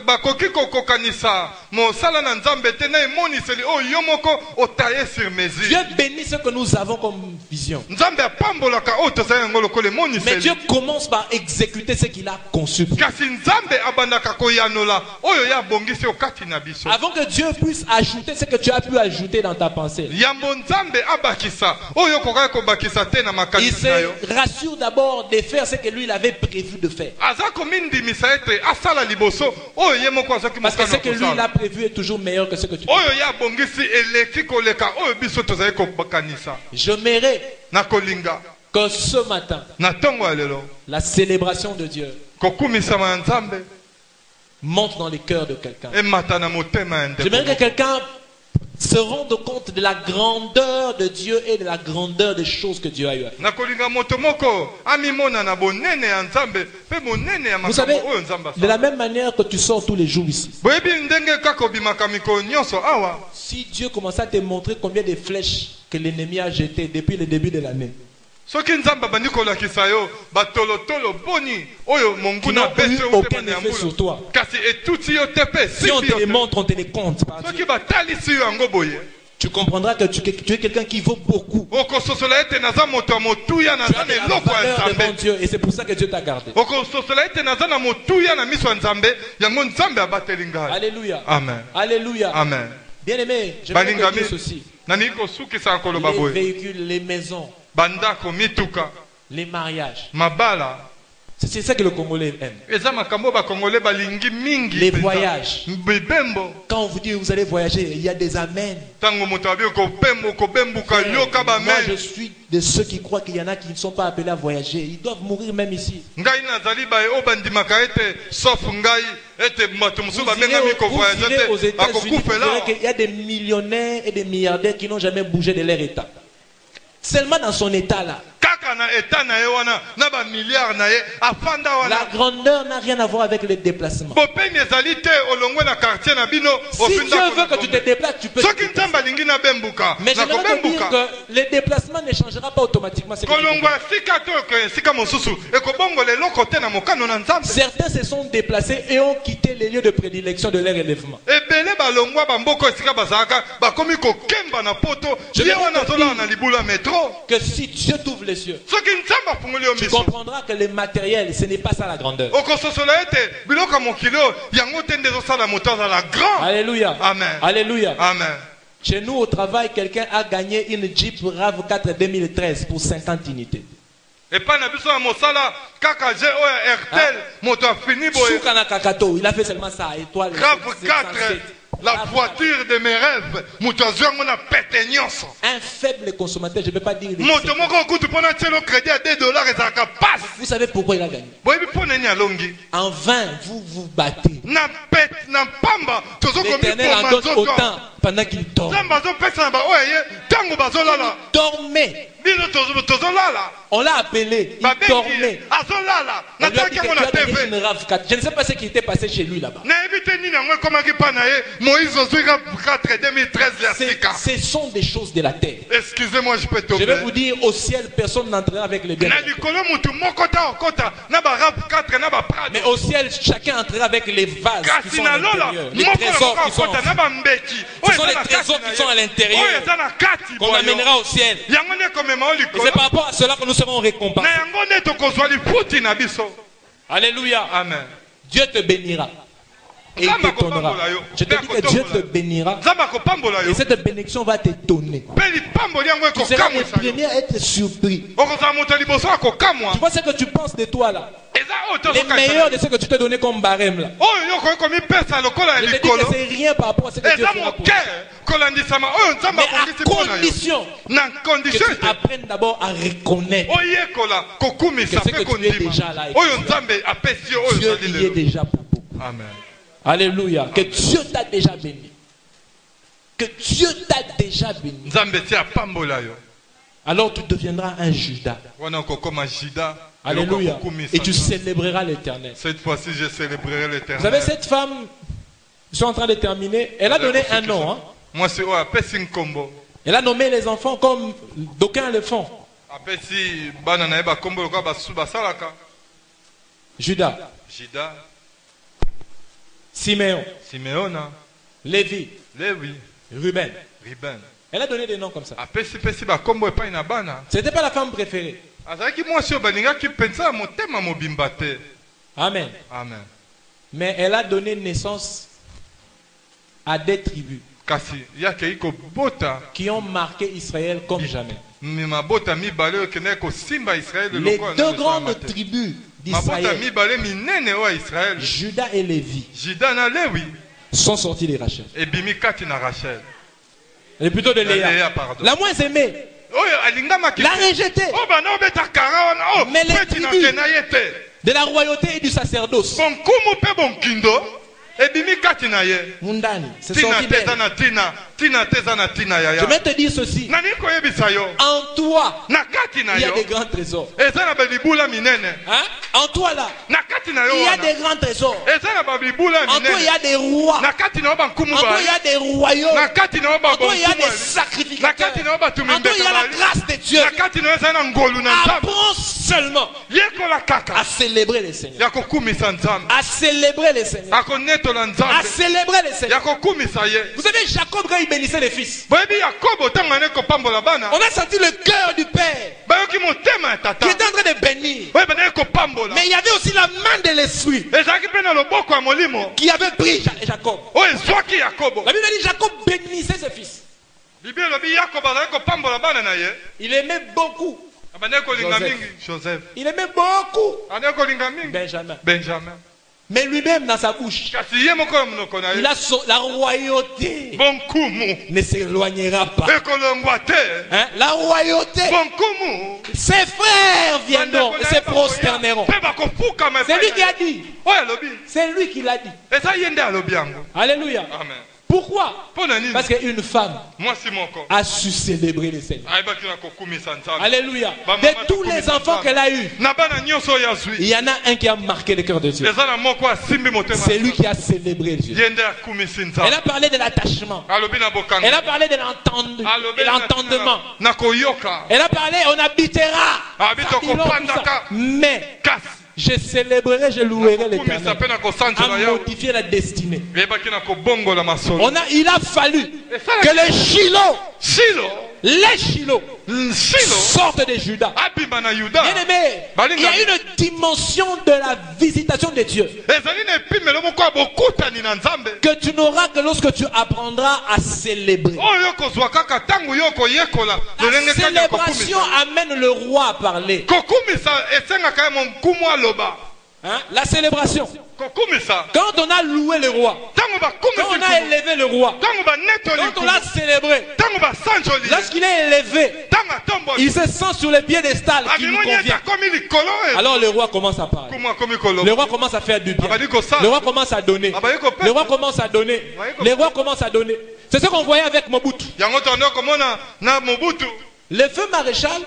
B: bakoki kokokanisa mosala na Nzambe te na emoniseli oyo yo moko otaye sur mesure.
A: Dieu bénit ce que nous avons comme vision.
B: Nzambe apambolaka oyo tozali yango lokola
A: Mais
B: emoniseli.
A: Dieu commence par exécuter ce qu'il a conçu.
B: Kasi Nzambe abandaka koyanola oyo ya bongisi okati na biso.
A: Avant que Dieu puisse ajouter ce que tu as pu ajouter dans ta pensée,
B: Yambo Nzambe abakisa oyo kokaka kobakisa te na
A: il
B: makanisi na yo.
A: se rassure d'abord de faire ce que lui il avait prévu de faire.
B: Aza komindimisa ete asala liboso oyo ye moko azaki
A: Parce que ce que
B: mokano
A: lui il a
B: kosala.
A: prévu est toujours meilleur que ce que tu
B: Oyo ya bongisi eleki koleka oyo biso tozali kobakanisa.
A: J'aimerais
B: Na kolinga
A: que ce matin,
B: na tongo ya lelo
A: la célébration de Dieu
B: kokumisama ya Nzambe
A: monte dans les cœurs de quelqu'un.
B: emata na motema ya ndeko
A: J'aimerais que
B: moko.
A: quelqu'un se rende compte de la grandeur de Dieu et de la grandeur des choses que Dieu a eu à faire.
B: Na kolinga moto moko amimona na bonene ya Nzambe pe bonene ya
A: Vous savez,
B: makambo oyo Nzambe
A: de la
B: asala.
A: même manière que tu sors tous les jours ici,
B: Boyebi ndenge kaka obimaka mikolo nyonso awa.
A: si Dieu commençait à te montrer combien de flèches que l'ennemi a jetées depuis le début de l'année,
B: Soki Nzambe abandi kolakisa yo batolotolo boni oyo
A: qui
B: monguna
A: n'ont eu
B: bese oyo
A: aucun
B: te
A: effet sur toi.
B: kasi etuti yo te pe
A: Si on
B: sipi
A: te
B: yo
A: les
B: te.
A: montre, on te les compte. par Dieu.
B: Soki batalisi yo yango boye
A: Tu comprendras que tu es quelqu'un qui vaut beaucoup.
B: okososola ete naza moto ya motuya
A: Tu
B: naza
A: as de
B: na
A: la
B: eloko ya
A: valeur devant
B: Nzambe.
A: Dieu et c'est pour ça que Dieu t'a gardé.
B: Okososola ete naza na motuya na miso ya Nzambe yango Nzambe abateli ngai.
A: Alléluia.
B: Amen.
A: Alléluia.
B: Amen.
A: Bien aimé, je veux
B: Balingami
A: dire ceci.
B: nani kosukisa koloba
A: Les
B: boye.
A: véhicules, les maisons,
B: Bandako mituka
A: les mariages.
B: mabala
A: C'est ça que le Congolais aime.
B: eza makambo bakongole balingi mingi.
A: Les
B: penza.
A: voyages.
B: Bibembo
A: Quand on vous dit vous allez voyager, il y a des amens.
B: tango moto abi kobembuka yoka
A: Moi, je
B: bamen.
A: suis de ceux qui croient qu'il y en a qui ne sont pas appelés à voyager. Ils doivent mourir même ici.
B: Ngai nazali baye o bandimaka ete sauf ngai ete bato mosusu
A: Vous
B: bamengami
A: irez
B: kovoyage
A: aux
B: te
A: États-Unis, vous
B: bakokufela.
A: verrez qu'il y a des millionnaires et des milliardaires qui n'ont jamais bougé de leur état. Seulement dans son état là.
B: Kaka na eta na ye wana na ba milliard na ye afanda
A: La
B: wana.
A: grandeur n'a rien à voir avec les déplacements.
B: Bopeni ezali te olongwe na quartier na bino
A: Si
B: ofinda
A: Dieu veut que tu te déplaces, tu peux. te
B: soki
A: déplacer.
B: Nzambe alingi na bembuka
A: Mais
B: na
A: j'aimerais te dire
B: kobembuka
A: que les déplacements ne changera pas automatiquement. ce que tu
B: kolongwa
A: fais.
B: sika to esika mosusu ekobongola eloko te na mokano na Nzambe.
A: Certains se sont déplacés et ont quitté les lieux de prédilection de leur élèvement.
B: Ebele balongwa bamboko esika bazalaka bakomi kokemba na poto
A: Je
B: ye
A: vais
B: wana
A: te
B: azolala
A: dire
B: na libula metro.
A: Que si Dieu t'ouvre les yeux,
B: Soki Nzambe afungoli yo
A: tu
B: miso
A: comprendras que le matériel, ce n'est pas ça la grandeur.
B: okososola ete biloko ya mokili oyo yango te nde ezosala moto azala grand.
A: Alléluia.
B: Amen.
A: Alléluia.
B: Amen.
A: Chez nous au travail, quelqu'un a gagné une Jeep RAV4 2013 pour 50 unités.
B: epai na biso ya mosala kaka je oyo ya Airtel moto afini boye
A: Soukana Kakato, il a fait seulement ça. Étoile.
B: RAV 4
A: 707.
B: la voiture de mes rêves moto azwi yango na pete nyonso.
A: Un faible consommateur, je ne peux pas dire.
B: Moto moko okutu mpona tielo crédit ya $2 ezalaka pasi.
A: Vous savez pourquoi il a gagné?
B: boyebi mpo nini alongi
A: En vain, vous vous battez.
B: na pete na pamba
A: L'Éternel en
B: tozokomipoma
A: donne
B: nzoto.
A: autant pendant qu'il dort.
B: Nzambe azopesa na baoyo ye ntango bazolala
A: Dormez.
B: bino tozolala
A: On l'a appelé. Il
B: babengi
A: dormait.
B: azolala
A: On lui a dit
B: natalaki
A: que
B: yango
A: tu
B: na
A: as gagné
B: tv
A: une RAV4. Je ne sais pas ce qui était passé chez lui là-bas.
B: nayebi te nini yango ekomaki mpa na ye moïse ozwi RAV 4 2013 ya sika.
A: Ce sont des choses de la terre.
B: Excusez-moi, je peux
A: Je vais
B: tomber.
A: vous dire, au ciel, personne n'entrera avec les biens.
B: Na likolo mutu moko ta okota na ba RAV 4 na ba prado.
A: Mais au ciel, chacun entrera avec les vases qui
B: Kasi
A: sont à
B: na lola
A: l'intérieur. Les
B: moko
A: trésors qui sont
B: kota na ba mbeki.
A: Ce sont les trésors qui sont à l'intérieur qu'on amènera au ciel.
B: Yango ne komema o
A: Et
B: likolo.
A: c'est par rapport à cela que nous serons récompensés.
B: Na yango ne tokozwa lifuti na biso.
A: Alléluia.
B: Amen.
A: Dieu te bénira. Et il t'étonnera. Je te dis que Dieu te bénira.
B: Nzambe akopambola yo.
A: Et cette bénédiction va t'étonner.
B: Pe lipamboli yango
A: Tu seras le
B: ekokamwisa yo.
A: premier à être surpris.
B: Okozala moto liboso akokamwa.
A: Tu vois ce que tu penses de toi là.
B: Eza oyo
A: Les
B: tozoka
A: meilleurs de ce que tu t'es donné comme barème là.
B: oyo yo koki komipesa lokola ya
A: Je te dis que
B: likolo.
A: c'est rien par rapport à ce que Dieu
B: Eza
A: fera pour
B: moke
A: toi.
B: kolandisama oyo nzambe
A: Mais
B: akongisi
A: à
B: mpo na yo.
A: condition
B: Na
A: que
B: condition
A: tu
B: ete
A: apprennes d'abord à reconnaître
B: oyekola kokumisa
A: que ce
B: mpe
A: que tu es
B: kondima
A: déjà là et
B: oyo nzambe apesi yo oyo
A: Dieu
B: ozali
A: y est
B: lelo.
A: déjà pour beaucoup.
B: Amen.
A: Alléluia. Que Dieu t'a déjà béni. Que Dieu t'a déjà béni.
B: Nzambe ti apambola yo.
A: Alors tu deviendras un Judas.
B: Wana okokoma Juda.
A: Alléluia.
B: Okokumisa
A: Et tu
B: Nzambe.
A: célébreras l'éternel.
B: Cette fois-ci, je célébrerai
A: Vous
B: l'éternel.
A: savez, cette femme, je suis en train de terminer, elle a donné un nom. Hein.
B: Moi, c'est oyo apesi nkombo.
A: Elle a nommé les enfants comme d'aucuns le font.
B: Apesi bana na ye bakombo lokola basalaka.
A: Judas,
B: Juda,
A: Siméon,
B: Simeona,
A: Lévi,
B: Lewi,
A: Ruben.
B: Riben.
A: Elle a donné des noms comme ça.
B: Apesi bakombo epai na bana.
A: Ce n'était pas la femme préférée.
B: Azalaki mwasi oyo balingaki mpenza motema mobimba te.
A: Amen.
B: Amen.
A: Mais elle a donné naissance à des tribus
B: Kasi yakei kobota
A: qui ont marqué Israël comme jamais.
B: mabota mibale oyo ekendaki kosimba Israël
A: Les
B: lokola
A: deux
B: na
A: grandes
B: mate.
A: tribus
B: Mabota
A: d'Israël,
B: mibale minene oyo ya Israël.
A: Judas et Lévi,
B: Juda na Lewi
A: sont sortis de Rachel.
B: ebimi kati na Rachel.
A: Et plutôt de
B: Léa,
A: Léa.
B: pardon.
A: La moins aimée,
B: Oyo alingamaki.
A: la rejetée
B: Oh bana obeta kara wana. Oh
A: Mais les
B: peti na
A: tribus-
B: kena ye te.
A: de la royauté et du sacerdoce.
B: Bonkumu pe bonkindo ebimi kati na ye.
A: Mundani, c'est
B: Tina
A: sorti
B: te eza
A: d'elle.
B: na tina, tina te eza na tina
A: Je
B: yaya.
A: vais te dire ceci.
B: Nani koyebisa yo?
A: En toi,
B: Na kati na
A: il y a
B: yo.
A: des grands trésors.
B: Eza na balibula minene.
A: Hein? En toi là,
B: Na kati na yo
A: il y a
B: wana.
A: des grands trésors.
B: Eza na balibula
A: En toi, il y
B: minene.
A: a des rois.
B: Na kati na yo bankumu
A: En toi, il y
B: ba.
A: a des royaumes.
B: Na kati na yo
A: En toi, il y a
B: bankumu.
A: des
B: Na
A: sacrificateurs.
B: kati na yo batumi
A: En toi, il y a la
B: mbeka.
A: grâce de Dieu.
B: Na kati na yo eza na ngolu na nzambe.
A: Apprends seulement
B: Yekola kaka.
A: à célébrer les Seigneurs.
B: Ya kokumisa nzambe.
A: À célébrer les Seigneurs.
B: Akonetola
A: À
B: nzambe.
A: célébrer les Seigneurs.
B: Ya kokumisa ye.
A: Vous savez, Jacob, quand il bénissait les fils,
B: Boyebi Yakobo ntango ane kopambola bana.
A: on a senti le cœur du Père
B: Bayoki motema ya tata.
A: qui était en train de bénir.
B: Oyo bana kopambola.
A: Mais il y avait aussi la main de l'Esprit
B: Ezalaki mpe na loboko ya molimo.
A: qui avait pris Jacob.
B: Oyo ezwaki Yakobo.
A: La Bible dit Jacob bénissait ses fils.
B: Bible elobi Yakobo azalaki kopambola bana na ye.
A: Il aimait beaucoup.
B: Abandaki kolinga
A: Joseph.
B: mingi. Joseph.
A: Il aimait beaucoup
B: Abandaki kolinga mingi.
A: Benjamin.
B: Benjamin.
A: Mais lui-même, dans sa bouche,
B: Kasi ye moko ya monoko na
A: il
B: ye.
A: a la royauté
B: Bonkumu.
A: ne s'éloignera pas.
B: Ekolongwa te.
A: Hein? La royauté,
B: Bonkumu.
A: ses frères viendront et se prosterneront.
B: Mpe bakofukama
A: C'est lui
B: epai
A: qui
B: na
A: a
B: ye.
A: dit.
B: Oyo alobi.
A: C'est lui qui l'a dit.
B: Eza ye nde alobi yango.
A: Alléluia.
B: Amen.
A: Pourquoi?
B: Mpo na nini?
A: Parce qu'une femme
B: Mwasi moko.
A: a su célébrer le Seigneur.
B: Ayebaki na kokumisa nzambe.
A: Alléluia. De tous les enfants qu'elle a eus,
B: Na bana nyonso oyo azwi.
A: il y en a un qui a marqué le cœur de Dieu.
B: Eza na moko asimbi motema.
A: C'est lui qui a célébré Dieu.
B: Ye nde akumisi
A: Elle
B: nzambe.
A: a parlé de l'attachement.
B: Alobi na bokanga.
A: Elle a parlé de l'entendement.
B: Na koyoka.
A: Elle a parlé, on habitera.
B: Habite
A: Babylone, tout ça.
B: kopandaka.
A: Mais
B: Kasi.
A: je célébrerai, je louerai
B: Kumisa
A: l'Éternel.
B: pe na kosanzola
A: À
B: yawe.
A: modifier la destinée.
B: Yebaki na kobongola masolo.
A: Il a fallu que les Shiloh,
B: Shilo.
A: les Shiloh,
B: Shilo.
A: sortent de Judas.
B: Abima na Yuda.
A: Bien aimé, il y a une dimension de la visitation de Dieu
B: Ezali na epimelo moko ya bokutani na nzambe.
A: que tu n'auras que lorsque tu apprendras à célébrer.
B: Oyo kozwa kaka tango yo koyekola.
A: La
B: Lolenge kaka ya
A: célébration
B: kokumisa.
A: amène le roi à parler.
B: Kokumisa esengaka ye monkumu aloba.
A: Hein? La célébration.
B: Kokumisa.
A: Quand on a loué le roi,
B: Tango
A: quand
B: bakumisi
A: on a
B: kumu.
A: élevé le roi,
B: Tango banetoli
A: quand on
B: kumu.
A: l'a célébré,
B: Tango basanjoli.
A: lorsqu'il est élevé,
B: Tango atomboli.
A: il se sent sur les piédestals qui lui
B: Abimoni ete
A: convient.
B: akomi likolo e.
A: Alors le roi commence à parler.
B: Kumu akomi kolo.
A: Le roi commence à faire du bien.
B: Abali kosala.
A: Le roi commence à donner.
B: Abali kopesa.
A: Le roi commence à donner. Le roi commence à donner. C'est ce qu'on voyait avec Mobutu.
B: Yango tondo komona na Mobutu.
A: Le feu maréchal,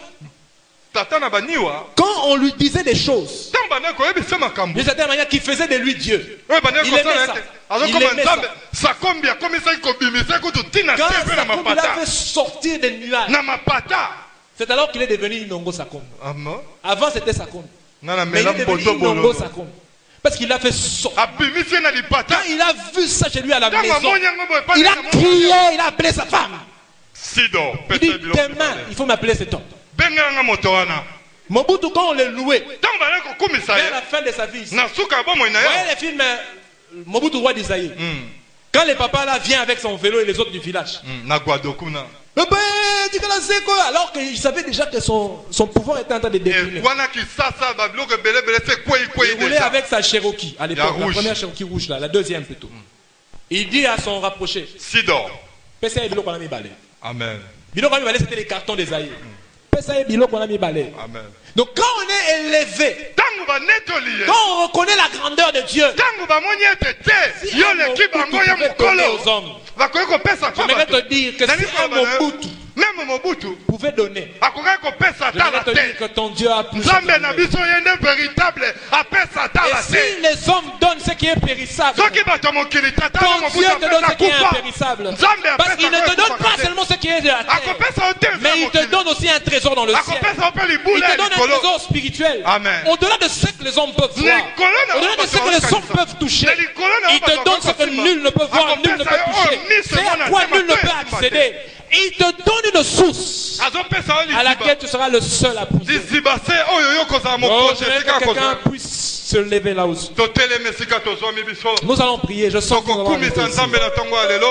B: Tata na baniwa.
A: quand on lui disait des choses,
B: Tango bana koyebisa makambo.
A: d'une certaine manière, qui faisait de lui Dieu.
B: Oyo bana
A: Il aimait
B: kosala
A: ça.
B: ete.
A: Il
B: Azokoma
A: aimait
B: nzambe.
A: ça.
B: Sakombi akomisaki kobimisa kutu tina
A: Quand
B: tebe na
A: Sakombi
B: mapata.
A: l'a fait sortir des nuages,
B: Na mapata.
A: c'est alors qu'il est devenu Inongo Sakombi.
B: Amo.
A: Avant, c'était Sakombi.
B: Nana
A: Mais il
B: mela
A: est devenu
B: mboto
A: Inongo
B: bolo.
A: Sakombi. Parce qu'il a fait son.
B: abimisi na lipata
A: Quand il a vu ça chez lui à la
B: ntango
A: maison,
B: amoni yango boye
A: il a crié, il a appelé sa femme.
B: sido
A: Il dit, demain, il faut m'appeler cet homme.
B: bengelanga moto wana
A: Mobutu, quand on le louait,
B: ntango bazali kokumisa
A: vers
B: ye
A: la fin de sa vie,
B: na suka ya bomoi na
A: vous voyez
B: ye
A: les films Mobutu, roi d'Isaïe. Quand le papa là vient avec son vélo et les autres du village.
B: na Guado kuna
A: Alors qu'il savait déjà que son pouvoir était en train de décliner.
B: wana kisasa babiloko ebelebele se kwei
A: Il roulait avec sa Cherokee à l'époque, la
B: rouge.
A: première Cherokee rouge là, la deuxième plutôt. Il dit à son rapproché,
B: sidor
A: Pesa et biloko na mi balé.
B: amen
A: Biloko na mi balé, c'était les cartons d'Esaïe. Pesa et biloko na mi balé.
B: amen
A: Donc quand on est élevé,
B: ntango banetoli ye
A: quand on reconnaît la grandeur de Dieu,
B: ntango bamoni ete te
A: si
B: yo
A: un
B: leki
A: Mobutu
B: bango ya
A: pouvait donner aux
B: mokolo
A: hommes,
B: bakoki kopesa pa
A: j'aimerais
B: bato
A: te dire que
B: Nani
A: si un
B: koloba na yo?
A: Mobutu
B: meme mobutu
A: pouvait donner,
B: akokaki kopesa
A: j'aimerais
B: tala
A: te dire
B: te
A: que ton Dieu a plus.
B: nzambe na biso ye nde véritable apesa tala
A: Et si
B: te
A: les hommes donnent ce qui est périssable,
B: soki bato ya mokili tata
A: ton
B: mobutu
A: Dieu te donne
B: apesa
A: ce qui est
B: kufa
A: impérissable.
B: nzambe
A: Parce qu'il ne te donne pas
B: te
A: seulement ce qui est de la terre,
B: akopesa yo te
A: mais il te donne aussi un trésor dans le ciel.
B: akopesa yo mpe
A: Il
B: libula
A: te
B: ya
A: donne un
B: likolo
A: trésor spirituel.
B: Amen.
A: Au-delà de ce que les hommes peuvent voir,
B: likolo na
A: au-delà de ce que les hommes peuvent toucher, il te donne ce que nul ne peut voir, nul ne peut toucher. C'est à quoi nul ne peut accéder. Il te donne une source
B: azopesa yo
A: à
B: liziba
A: laquelle tu seras le seul à pousser.
B: liziba se oyo yo kozala
A: Oh,
B: mokonzi
A: j'aimerais
B: esika
A: que quelqu'un
B: kozala
A: puisse se lever là aussi.
B: totelemi esika tozwami biso
A: Nous allons prier. Je sens que nous allons
B: tokokumisa
A: arrêter ici.
B: nzambe na ntongo ya lelo